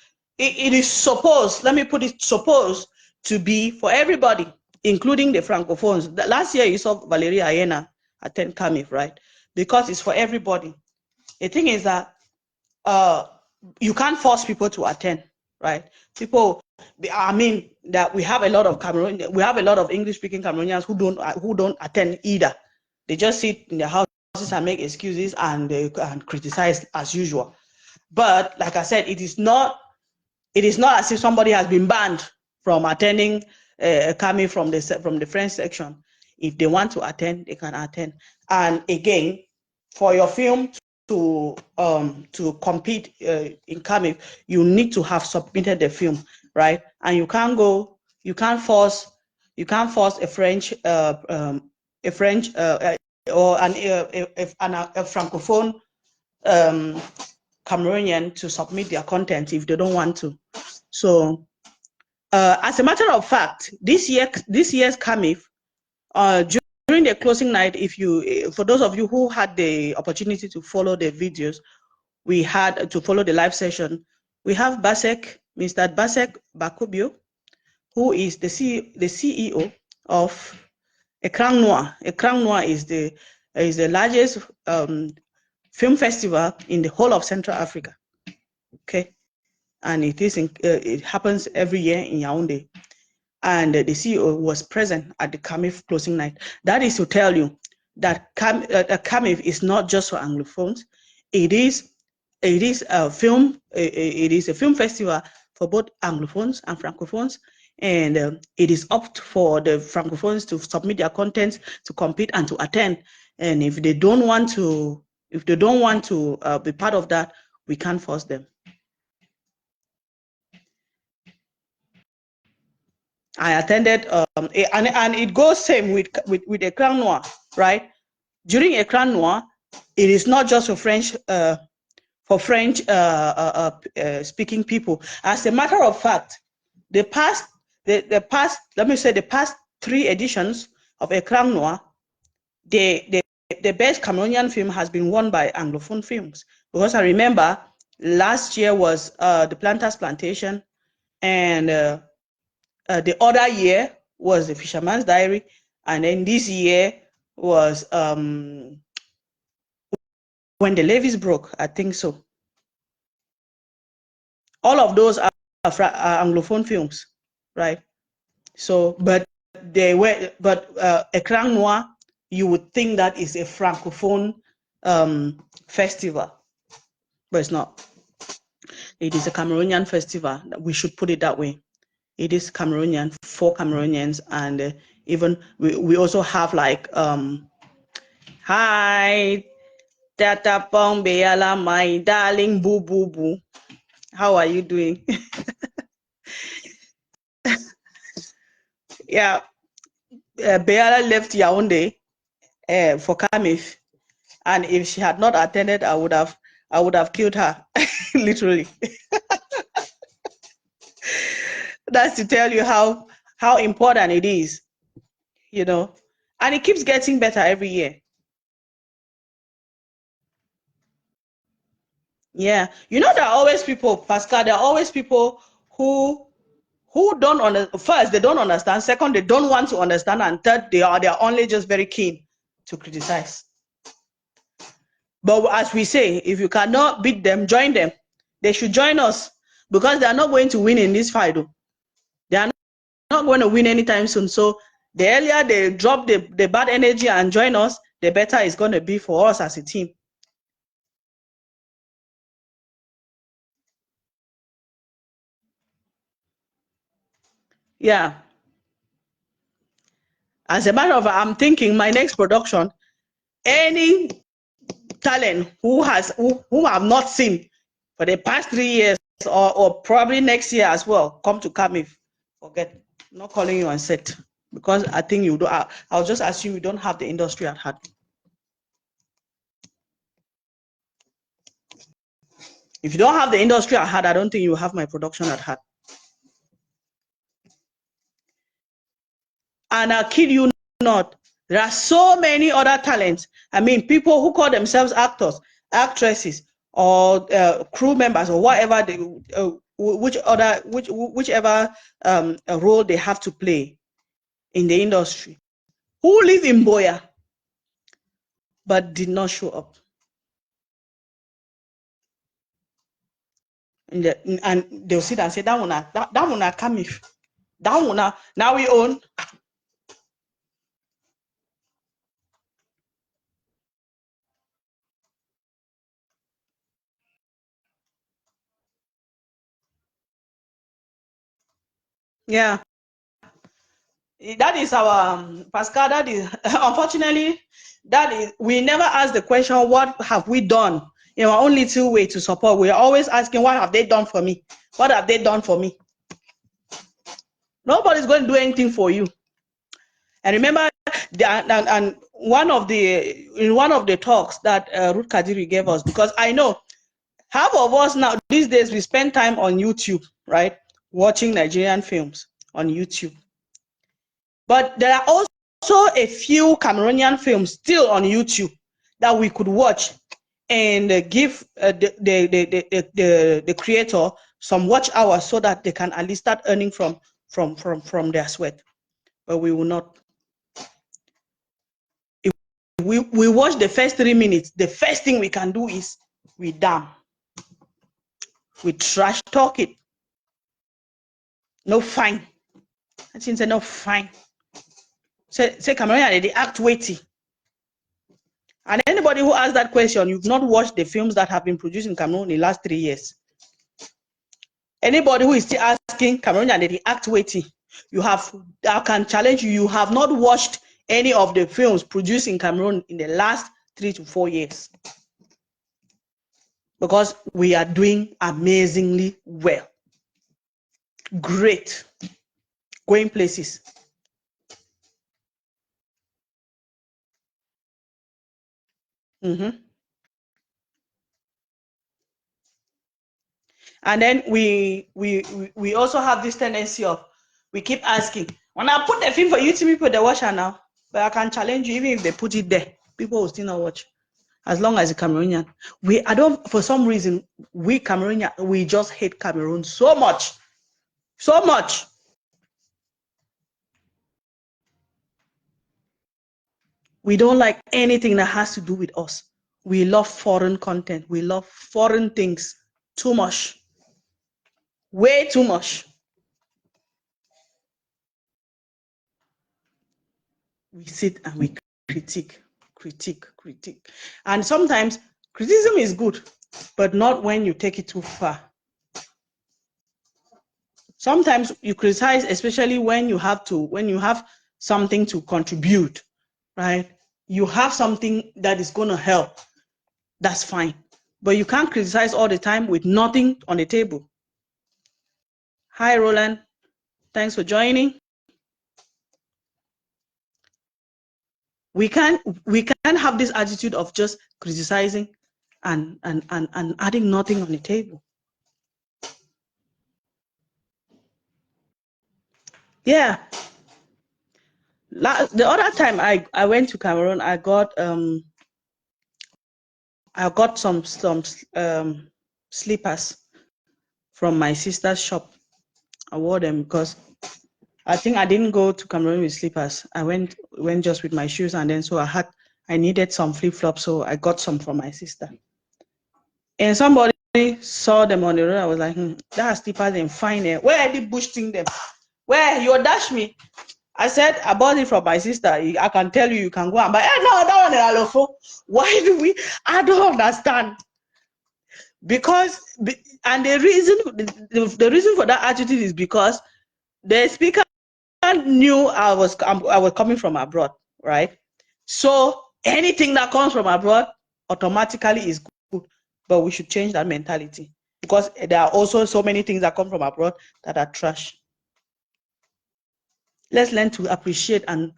supposed, let me put it, supposed to be for everybody, including the Francophones. Last year you saw Valeria Ayena attend Camiff, right? Because it's for everybody. The thing is that you can't force people to attend, right? People, I mean, that we have a lot of English-speaking Cameroonians who don't attend either. They just sit in their houses and make excuses and criticize as usual. But like I said, it is not as if somebody has been banned from attending Camiff from the French section. If they want to attend, they can attend. And again, for your film to compete in Camiff, you need to have submitted the film, right? And you can't force a French or a Francophone Cameroonian to submit their content if they don't want to. So, as a matter of fact, this year's Camiff, during the closing night, for those of you who had the opportunity to follow the videos, we had to follow the live session. We have Mr. Basek Bakubio, who is the CEO of Écran Noir. Écran Noir is the largest film festival in the whole of Central Africa. Okay, and it happens every year in Yaoundé. And the CEO was present at the Camiff closing night. That is to tell you that Camiff is not just for Anglophones. It is a film festival for both Anglophones and Francophones. And it is up for the Francophones to submit their contents to compete and to attend. And if they don't want to, be part of that, we can't force them. I attended, and it goes same with Écran Noir, right? During Écran Noir, it is not just for French speaking people. As a matter of fact, the past 3 editions of Écran Noir, the best Cameroonian film has been won by Anglophone films. Because I remember last year was The Planter's Plantation, and the other year was The Fisherman's Diary, and then this year was When the Levees Broke, I think so. All of those are Anglophone films, right? So, but Écran Noir, you would think that is a Francophone festival, but it's not. It is a Cameroonian festival. We should put it that way. It is Cameroonian for Cameroonians, and even we also have like hi Tata Pombeala, my darling boo boo boo. How are you doing? Yeah, Beala left Yaoundé for Camiff, and if she had not attended, I would have killed her, literally. That's to tell you how important it is, you know, and it keeps getting better every year. Yeah, you know, there are always people, Pascal. There are always people who don't understand. First, they don't understand. Second, they don't want to understand, and third, they are only just very keen to criticize. But as we say, if you cannot beat them, join them. They should join us, because they are not going to win in this fight. They are not going to win anytime soon. So the earlier they drop the bad energy and join us, the better it's going to be for us as a team. Yeah. As a matter of fact, I'm thinking my next production, any talent who have not seen for the past 3 years, or probably next year as well, come to Camiff. Forget, I'm not calling you on set, because I think you do. I'll just assume you don't have the industry at heart. If you don't have the industry at heart, I don't think you have my production at heart. And I kid you not, there are so many other talents. I mean, people who call themselves actors, actresses, or crew members, or whatever they, whichever role they have to play in the industry, who live in Boya but did not show up. And they'll sit and say, that one Camiff, that one now we own. Yeah, that is our Pascal. That is unfortunately, that is, we never ask the question, what have we done in our own little way to support? We are always asking, what have they done for me? What have they done for me? Nobody's going to do anything for you. And remember, and one of the talks that Ruth Kadiri gave us, because I know half of us now these days, we spend time on YouTube, right? Watching Nigerian films on YouTube. But there are also a few Cameroonian films still on YouTube that we could watch and give the creator some watch hours, so that they can at least start earning from their sweat. But we will not. If we watch the first 3 minutes, the first thing we can do is we damn. We trash talk it. No fine. I think say no fine. Say Cameroonian, they act weighty. And anybody who asks that question, you've not watched the films that have been produced in Cameroon in the last 3 years. Anybody who is still asking Cameroonian, they act waiting. I can challenge you. You have not watched any of the films produced in Cameroon in the last 3 to 4 years, because we are doing amazingly well. Great. Going places. And then we also have this tendency of, we keep asking, when I put the film for YouTube, people they watch it now, but I can challenge you, even if they put it there, people will still not watch, as long as the Cameroonian. I don't, for some reason, we Cameroonian, we just hate Cameroon so much. So much. We don't like anything that has to do with us. We love foreign content. We love foreign things too much. Way too much. We sit and we critique. And sometimes criticism is good, but not when you take it too far. Sometimes you criticize, especially when you have something to contribute, right? You have something that is going to help. That's fine. But you can't criticize all the time with nothing on the table. Hi, Roland. Thanks for joining. We can't have this attitude of just criticizing and adding nothing on the table. Yeah. The other time I went to Cameroon, I got some slippers from my sister's shop. I wore them because I think I didn't go to Cameroon with slippers. I went just with my shoes, and then so I needed some flip-flops, so I got some from my sister. And somebody saw them on the road. I was like, that slippers and fine. Where are they bushing them? Where you dash me? I said, I bought it from my sister. I can tell you can go and buy. No, that one is Alofo. Why do we? I don't understand. Because, and the reason for that attitude is because the speaker knew I was coming from abroad, right? So anything that comes from abroad automatically is good, but we should change that mentality, because there are also so many things that come from abroad that are trash. Let's learn to appreciate and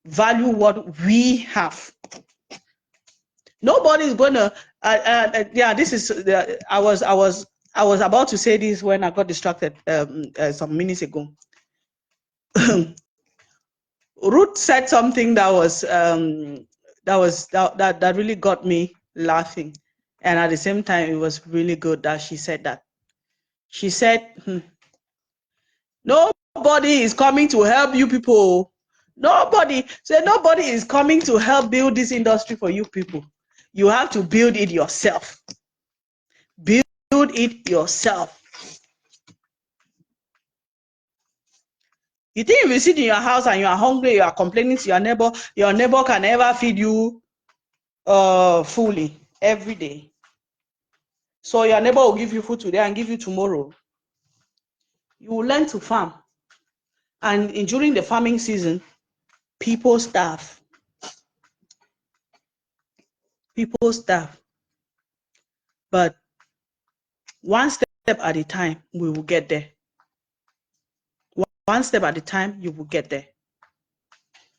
value what we have. Nobody is gonna. Yeah, this is. I was about to say this when I got distracted some minutes ago. Ruth said something that really got me laughing, and at the same time, it was really good that she said that. She said, "Nobody is coming to help you people. Nobody is coming to help build this industry for you people. You have to build it yourself. Build it yourself." You think if you sit in your house and you are hungry, you are complaining to your neighbor can never feed you fully every day. So your neighbor will give you food today and give you tomorrow. You will learn to farm. And during the farming season, people starve. But one step at a time, we will get there. One step at a time, you will get there.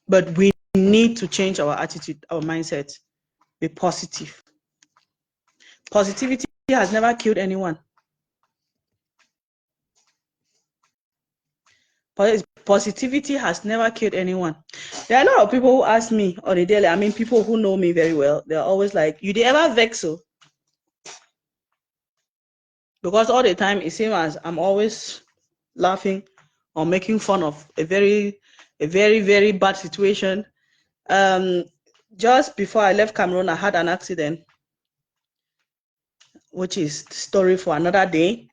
But we need to change our attitude, our mindset. Be positive. Positivity has never killed anyone. Positivity has never killed anyone. There are a lot of people who ask me on a daily, I mean, people who know me very well, they're always like, you did ever vex so? Because all the time it seems as I'm always laughing or making fun of a very, very bad situation. Just before I left Cameroon, I had an accident, which is story for another day.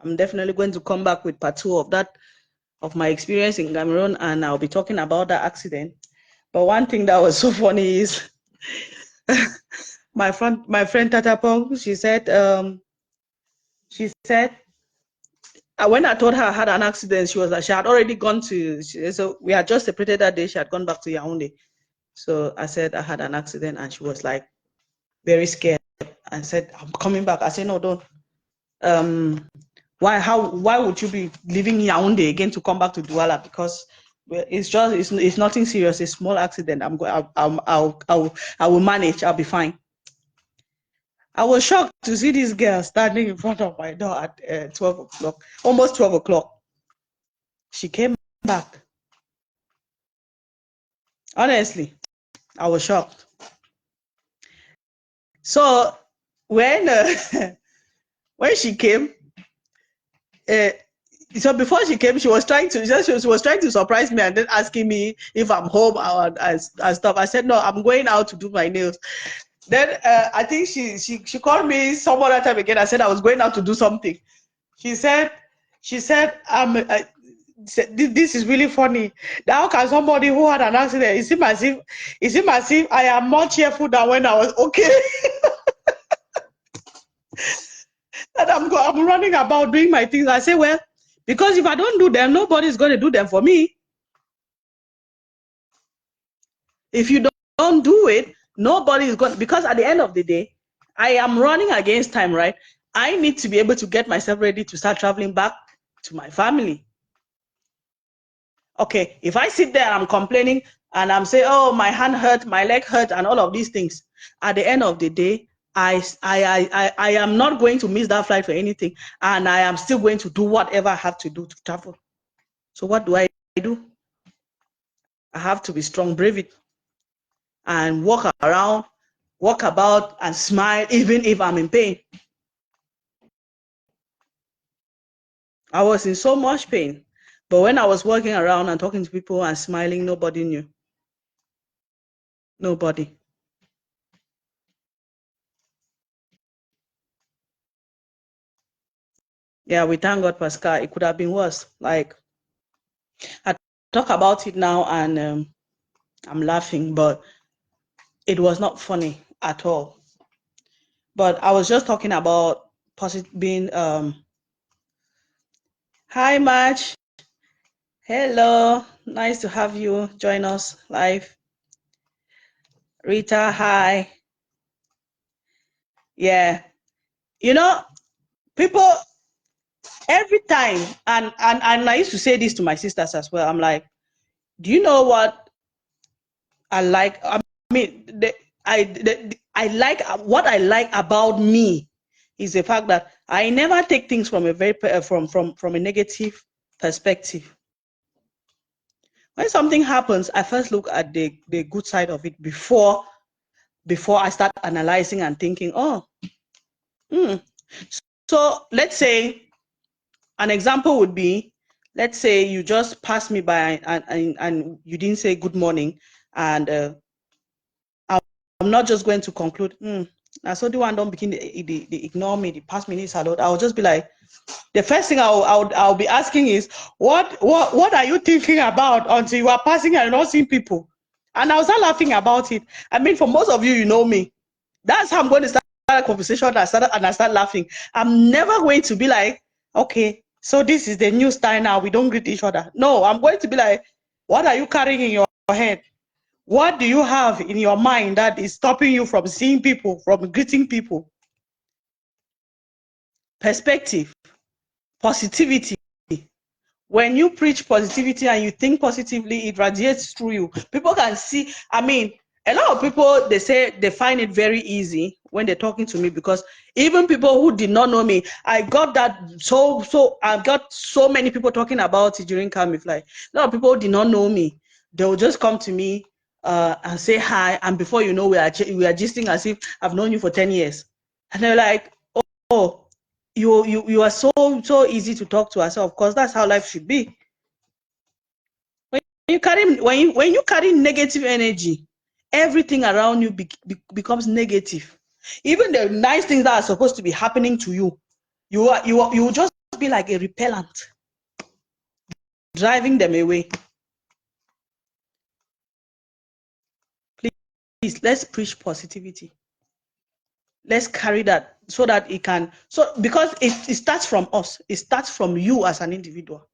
I'm definitely going to come back with part 2 of that, of my experience in Cameroon, and I'll be talking about that accident. But one thing that was so funny is my friend Tatapong, she said when I told her I had an accident, she was like, she had already gone to, so we had just separated that day. She had gone back to Yaoundé. So I said I had an accident, and she was like very scared. I said, I'm coming back. I said, no, don't. Why would you be leaving Yaoundé again to come back to Douala? Because it's nothing serious. It's a small accident. I will manage. I'll be fine. I was shocked to see this girl standing in front of my door at 12 o'clock, almost 12 o'clock. She came back. Honestly, I was shocked. So when when she came, so before she came, she was trying to surprise me and then asking me if I'm home and stuff. I said no, I'm going out to do my nails. Then I think she called me some other time again. I said I was going out to do something. She said this is really funny. How can somebody who had an accident, it seems as if I am more cheerful than when I was okay. And I'm running about doing my things. I say, well, because if I don't do them, nobody's going to do them for me. If you don't do it, nobody is going, because at the end of the day, I am running against time, right? I need to be able to get myself ready to start traveling back to my family. Okay, if I sit there and I'm complaining and I'm saying, oh, my hand hurt, my leg hurt, and all of these things, at the end of the day, I am not going to miss that flight for anything, and I am still going to do whatever I have to do to travel. So what do? I have to be strong, brave it, and walk around, walk about, and smile, even if I'm in pain. I was in so much pain, but when I was walking around and talking to people and smiling, nobody knew. Nobody. Yeah, we thank God, Pascal. It could have been worse. Like, I talk about it now and I'm laughing, but it was not funny at all. But I was just talking about being hi March. Hello, nice to have you join us live. Rita, hi. Yeah, you know, people every time, and I used to say this to my sisters as well. I'm like, do you know what I like? I mean, I like what I like about me is the fact that I never take things from a very from a negative perspective. When something happens, I first look at the good side of it before I start analyzing and thinking, oh, so let's say an example would be, let's say you just passed me by and you didn't say good morning, and I'm not just going to conclude, I saw the one don't begin they ignore me, they pass me this salute. I'll just be like, the first thing I'll be asking is, what are you thinking about until you are passing and not seeing people? And I'll start laughing about it. I mean, for most of you, you know me. That's how I'm going to start a conversation and I start laughing. I'm never going to be like, okay, so this is the new style now. We don't greet each other. No, I'm going to be like, what are you carrying in your head? What do you have in your mind that is stopping you from seeing people, from greeting people? Perspective, positivity. When you preach positivity and you think positively, it radiates through you. People can see, I mean, a lot of people, they say they find it very easy when they're talking to me, because even people who did not know me, I got that, I've got so many people talking about it during Camiff. Like, a lot of people who did not know me, they'll just come to me and say hi, and before you know, we are gisting as if I've known you for 10 years. And they're like, oh, you are so easy to talk to. I said, of course, that's how life should be. When you carry negative energy, everything around you becomes negative. Even the nice things that are supposed to be happening to you, you will just be like a repellent, driving them away. Please, let's preach positivity. Let's carry that so that it can, so because it starts from us. It starts from you as an individual.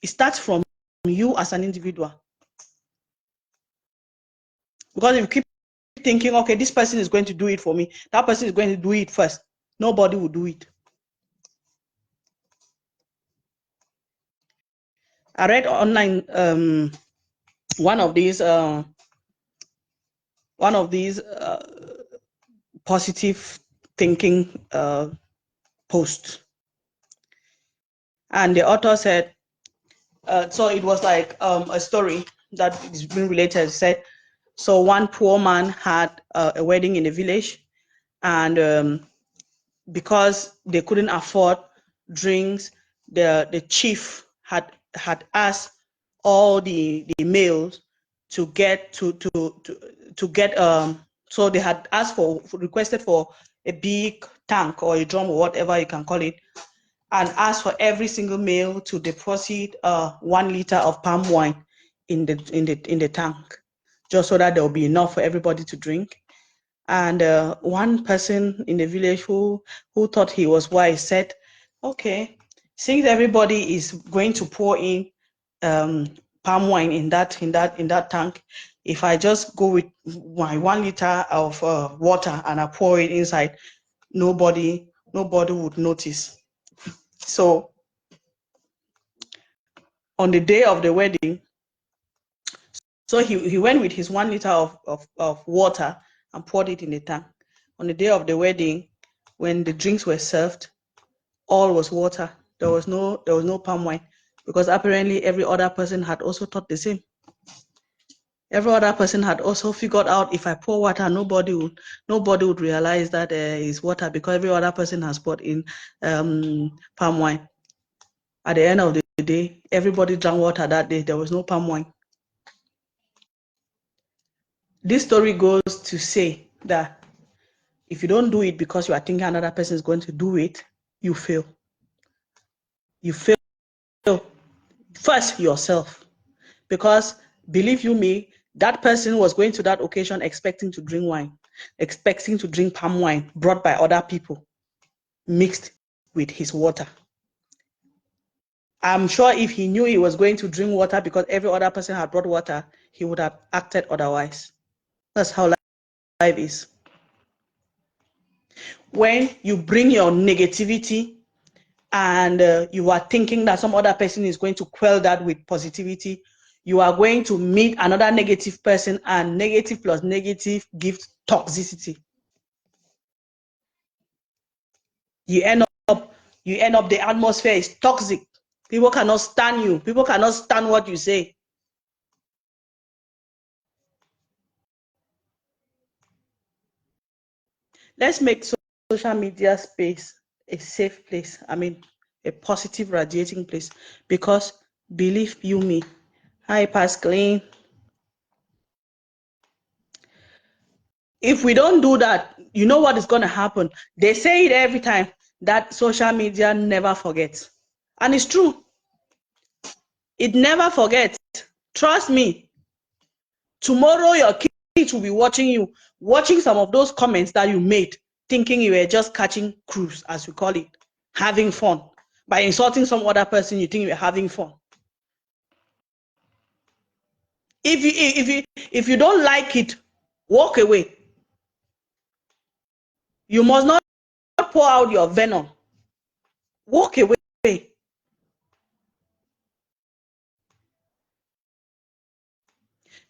It starts from you as an individual. Because if you keep thinking, okay, this person is going to do it for me, that person is going to do it first, nobody will do it. I read online one of these positive thinking posts, and the author said, so it was like a story that is being related. It said, so one poor man had a wedding in a village, and because they couldn't afford drinks, the chief had asked all the males to get so they had asked requested for a big tank or a drum or whatever you can call it, and asked for every single male to deposit 1 liter of palm wine in the tank, just so that there will be enough for everybody to drink. And one person in the village who thought he was wise said, okay, since everybody is going to pour in palm wine in that tank, if I just go with my 1 liter of water and I pour it inside, nobody would notice. So on the day of the wedding, so he went with his 1 liter of water and poured it in the tank. On the day of the wedding, when the drinks were served, all was water. There was no palm wine, because apparently every other person had also thought the same. Every other person had also figured out, if I pour water, nobody would realize that it's water, because every other person has poured in palm wine. At the end of the day, everybody drank water that day. There was no palm wine. This story goes to say that if you don't do it because you are thinking another person is going to do it, you fail. You fail first yourself, because believe you me, that person was going to that occasion expecting to drink wine, expecting to drink palm wine brought by other people, mixed with his water. I'm sure if he knew he was going to drink water because every other person had brought water, he would have acted otherwise. That's how life is. When you bring your negativity and you are thinking that some other person is going to quell that with positivity, you are going to meet another negative person, and negative plus negative gives toxicity. You end up, the atmosphere is toxic. People cannot stand you. People cannot stand what you say. Let's make social media space a safe place. I mean, a positive radiating place, because believe you me, hi Pascaline, if we don't do that, you know what is going to happen? They say it every time, that social media never forgets. And it's true. It never forgets. Trust me. Tomorrow, your kids will be watching some of those comments that you made, thinking you were just catching cruise, as we call it, having fun. By insulting some other person, you think you're having fun. If you don't like it, walk away. You must not pour out your venom. Walk away.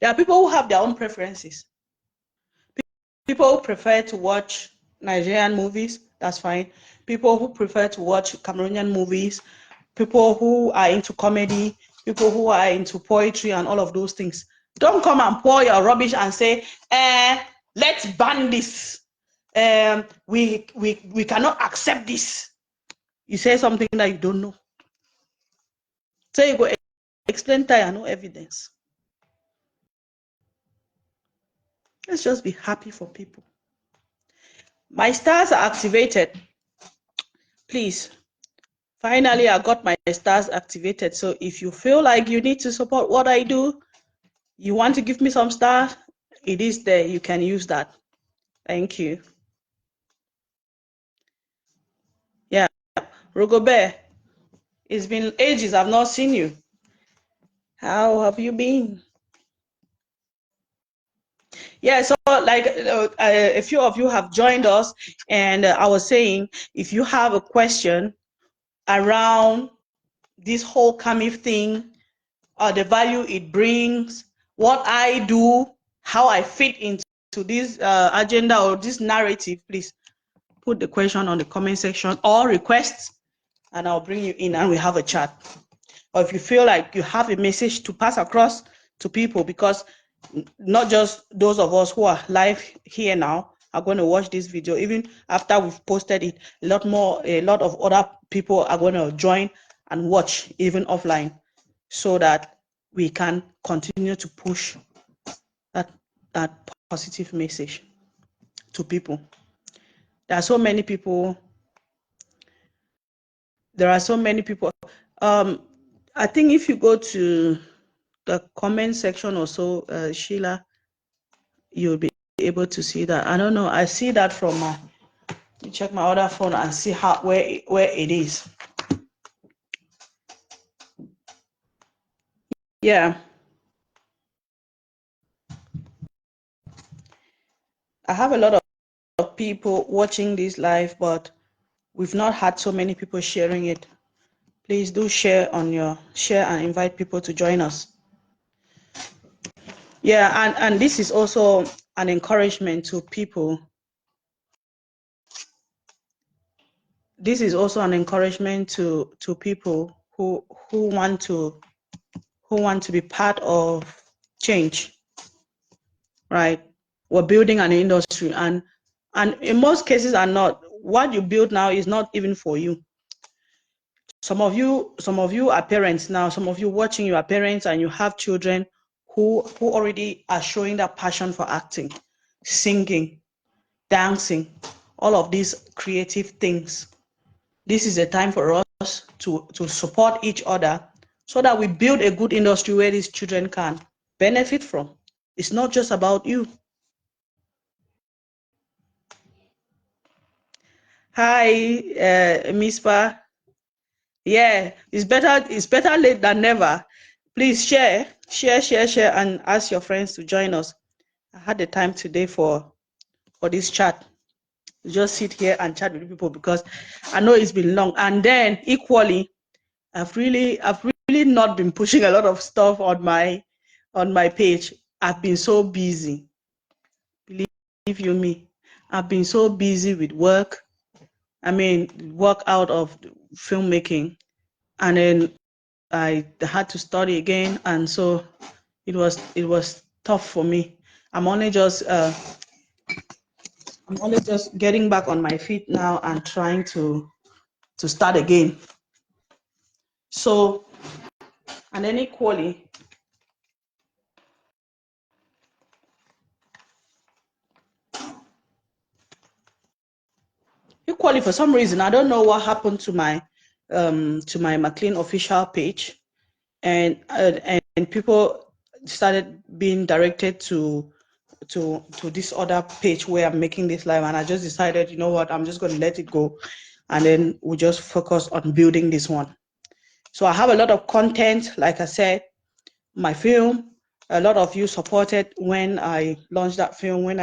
There are people who have their own preferences. People who prefer to watch Nigerian movies, that's fine. People who prefer to watch Cameroonian movies, people who are into comedy, people who are into poetry and all of those things. Don't come and pour your rubbish and say, let's ban this. We cannot accept this. You say something that you don't know. So you go explain that, no evidence. Let's just be happy for people. My stars are activated. Please. Finally, I got my stars activated. So if you feel like you need to support what I do, you want to give me some stars, it is there. You can use that. Thank you. Yeah, Rogobert, it's been ages. I've not seen you. How have you been? Yeah, so like a few of you have joined us, and I was saying, if you have a question around this whole Camiff thing, the value it brings, what I do, how I fit into this agenda or this narrative, please put the question on the comment section or requests, and I'll bring you in and we have a chat. Or if you feel like you have a message to pass across to people, because not just those of us who are live here now are going to watch this video. Even after we've posted it, a lot of other people are going to join and watch even offline, so that we can continue to push that positive message to people. There are so many people. I think if you go to the comment section or so, Sheila, you'll be able to see that. I don't know. I see that from my. Let me check my other phone and see where it is. Yeah. I have a lot of people watching this live, but we've not had so many people sharing it. Please do share and invite people to join us. Yeah, and this is also an encouragement to people. This is also an encouragement to people who want to be part of change, right? We're building an industry, and in most cases are not. What you build now is not even for you. Some of you are parents now. Some of you watching, you are parents and you have children who already are showing that passion for acting, singing, dancing, all of these creative things. This is a time for us to support each other so that we build a good industry where these children can benefit from. It's not just about you. Hi, Mispa. Yeah, it's better late than never. Please share, and ask your friends to join us. I had the time today for this chat. Just sit here and chat with people because I know it's been long. And then equally, I've really not been pushing a lot of stuff on my page. I've been so busy. Believe you me, I've been so busy with work. I mean, work out of filmmaking, and then I had to study again, and so it was tough for me. I'm only just getting back on my feet now and trying to start again. So, and then equally, for some reason, I don't know what happened to my McLean official page, and people started being directed to this other page where I'm making this live, and I just decided, you know what, I'm just going to let it go, and then we just focus on building this one. So I have a lot of content, like I said, my film. A lot of you supported when I launched that film, when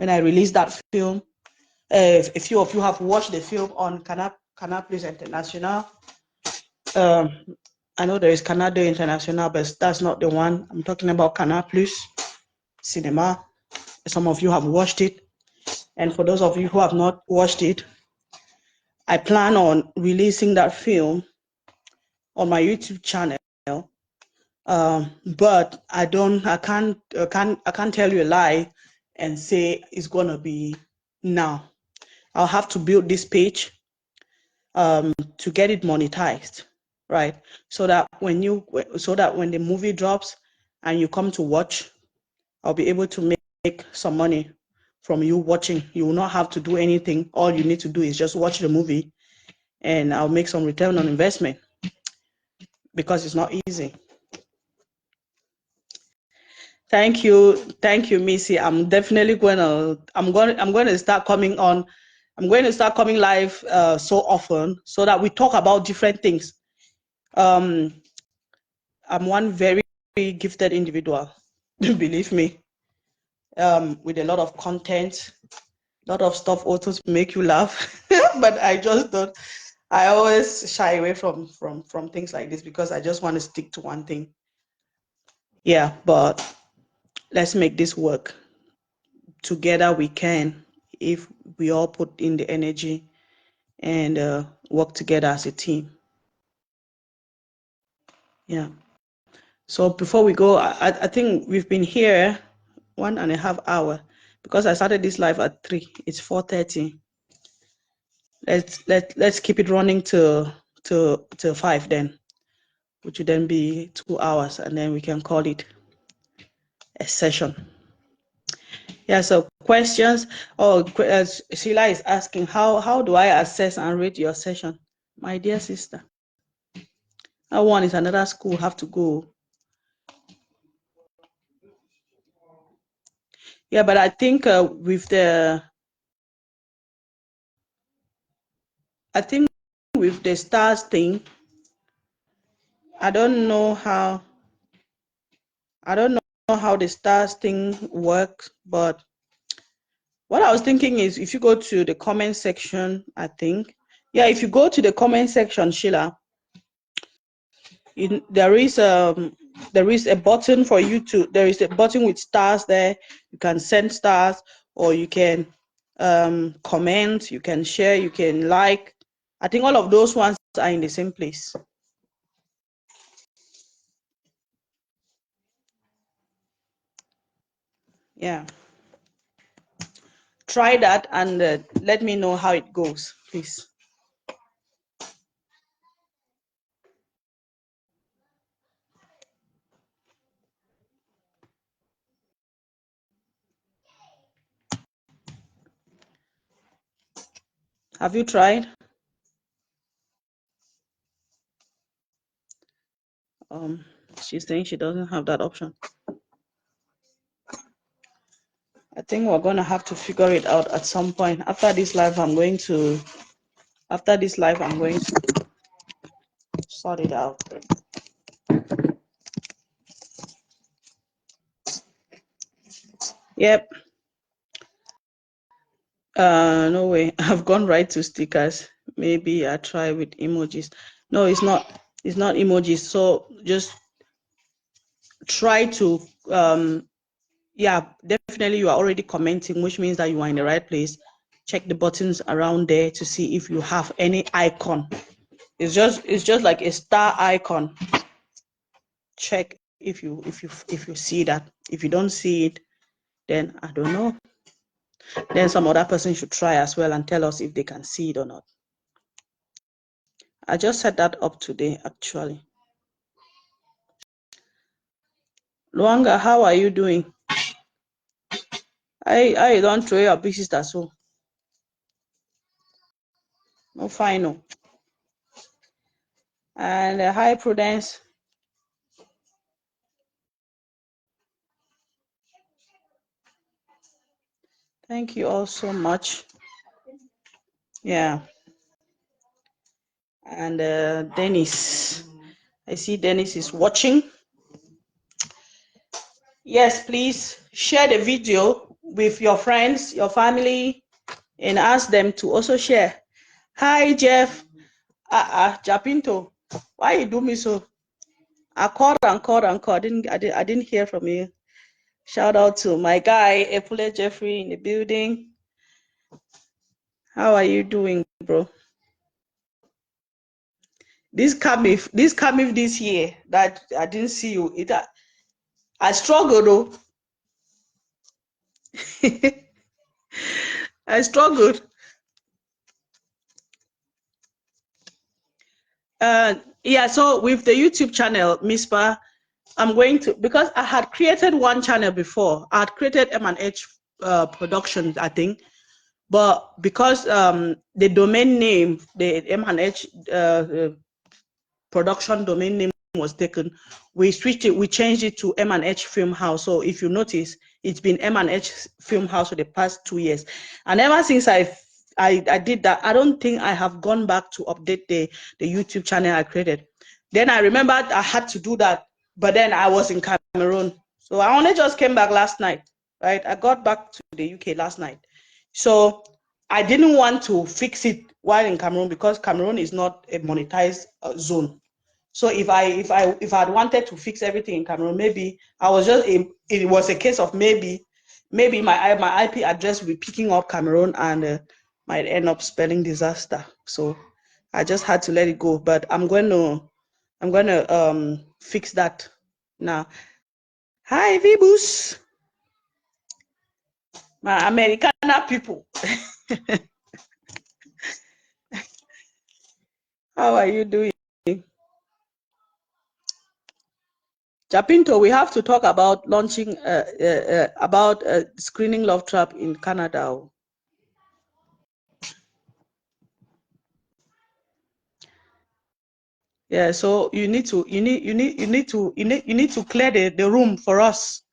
I released that film. A few of you have watched the film on Canal Plus International. I know there is Canal International, but that's not the one. I'm talking about Canal Plus Cinema. Some of you have watched it. And for those of you who have not watched it, I plan on releasing that film on my YouTube channel. But I can't tell you a lie and say it's gonna be now. I'll have to build this page to get it monetized, right? So that when the movie drops and you come to watch, I'll be able to make some money from you watching. You will not have to do anything. All you need to do is just watch the movie, and I'll make some return on investment, because it's not easy. Thank you, Missy. I'm definitely I'm going to start coming on. I'm going to start coming live so often so that we talk about different things. I'm one very gifted individual, believe me, with a lot of content, a lot of stuff also to make you laugh. But I just don't. I always shy away from things like this because I just want to stick to one thing. Yeah, but let's make this work. Together we can, if we all put in the energy and work together as a team. Yeah. So before we go, I think we've been here 1.5 hours because I started this live at 3. It's 4:30. Let's keep it running to 5 then, which would then be 2 hours, and then we can call it a session. Yeah. So questions. Oh, Sheila is asking, how do I assess and rate your session? My dear sister, that one is another school, have to go. Yeah, but I think with the stars thing, I don't know how the stars thing works, but what I was thinking is if you go to the comment section, I think, yeah, if you go to the comment section, Sheila, there is a button for you to, there is a button with stars there. You can send stars, or you can comment, you can share, you can like. I think all of those ones are in the same place. Yeah. Try that and let me know how it goes, please. Have you tried? She's saying she doesn't have that option. I think we're going to have to figure it out at some point. After this live, I'm going to sort it out. Yep. No way. I've gone right to stickers. Maybe I try with emojis. No, it's not emojis. So just try to yeah, definitely you are already commenting, which means that you are in the right place. Check the buttons around there to see if you have any icon. It's just like a star icon. Check if you see that. If you don't see it, then I don't know. Then some other person should try as well and tell us if they can see it or not. I just set that up today, actually. Luanga, how are you doing? I don't throw your big sister so. No final. And hi, Prudence. Thank you all so much. Yeah. And Dennis. I see Dennis is watching. Yes, please share the video with your friends, your family, and ask them to also share. Hi, Jeff. Japinto, why you do me so? I called. I didn't hear from you. Shout out to my guy, Epule Jeffrey in the building. How are you doing, bro? This Camiff this year that I didn't see you. I struggled though. I struggled. Yeah, so with the YouTube channel, Mispa, I'm going to, because I had created one channel before. I had created M&H Productions, I think. But because the domain name, the M&H production domain name was taken, we switched it, we changed it to M&H Film House. So if you notice, it's been M&H Film House for the past 2 years. And ever since I did that, I don't think I have gone back to update the YouTube channel I created. Then I remembered I had to do that, but then I was in Cameroon. So I only just came back last night, right? I got back to the UK last night. So I didn't want to fix it while in Cameroon because Cameroon is not a monetized zone. So if I had wanted to fix everything in Cameroon, maybe I was just it was a case of maybe my IP address will be picking up Cameroon and might end up spelling disaster. So I just had to let it go. But I'm going to fix that now. Hi, Vibus, my American people. How are you doing? Japinto, we have to talk about launching, about screening Love Trap in Canada. Yeah, so you need to clear the room for us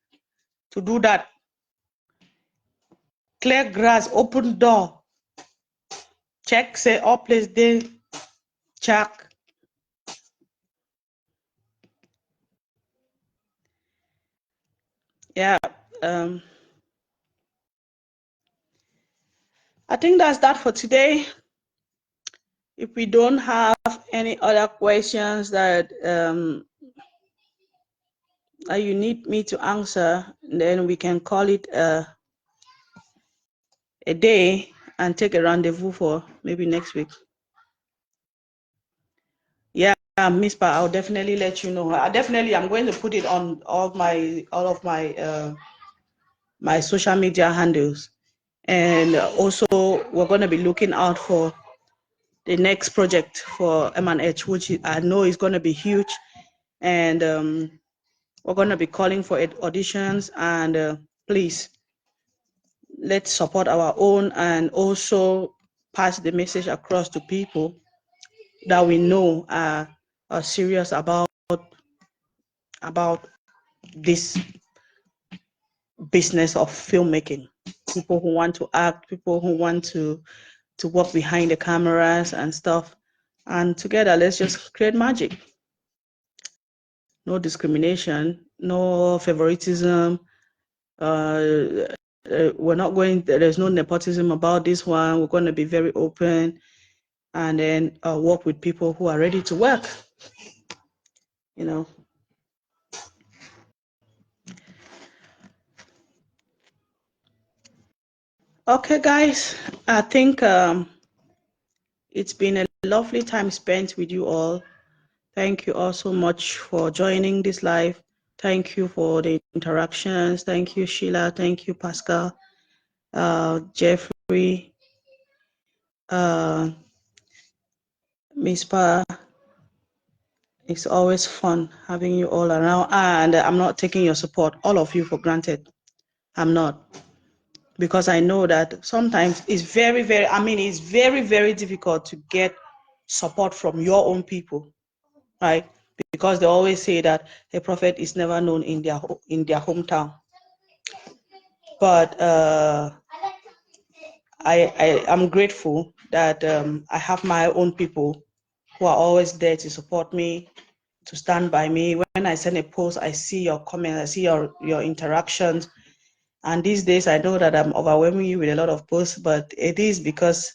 to do that. Clear grass, open door, check, say all place there, check. Yeah, I think that's that for today. If we don't have any other questions that you need me to answer, then we can call it a day and take a rendezvous for maybe next week. Yeah, Miss Pa, I'll definitely let you know. I'm going to put it on all of my my social media handles, and also we're going to be looking out for the next project for M&H, which I know is going to be huge, and we're going to be calling for auditions, and please, let's support our own and also pass the message across to people that we know are serious about this business of filmmaking. People who want to act, people who want to work behind the cameras and stuff. And together, let's just create magic. No discrimination, no favoritism. We're not going, there's no nepotism about this one. We're going to be very open and then work with people who are ready to work, you know. Okay, guys, I think it's been a lovely time spent with you all. Thank you all so much for joining this live. Thank you for the interactions. Thank you, Sheila. Thank you, Pascal, Jeffrey, Miss Pa. It's always fun having you all around. And I'm not taking your support, all of you, for granted. I'm not. Because I know that sometimes it's very, very difficult to get support from your own people, right? Because they always say that a prophet is never known in their hometown. But I'm grateful that I have my own people who are always there to support me, to stand by me. When I send a post, I see your comments, I see your interactions. And these days, I know that I'm overwhelming you with a lot of posts, but it is because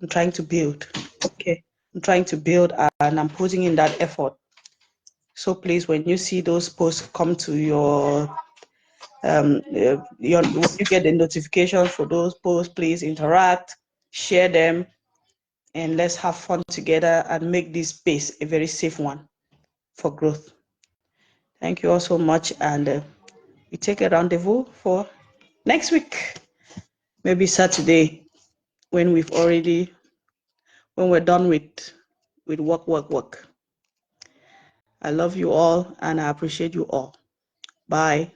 I'm trying to build. Okay, I'm trying to build, and I'm putting in that effort. So please, when you see those posts come to your when you get the notification for those posts, please interact, share them, and let's have fun together and make this space a very safe one for growth. Thank you all so much, and we take a rendezvous for next week, maybe Saturday, when we're done with work. I love you all and I appreciate you all. Bye.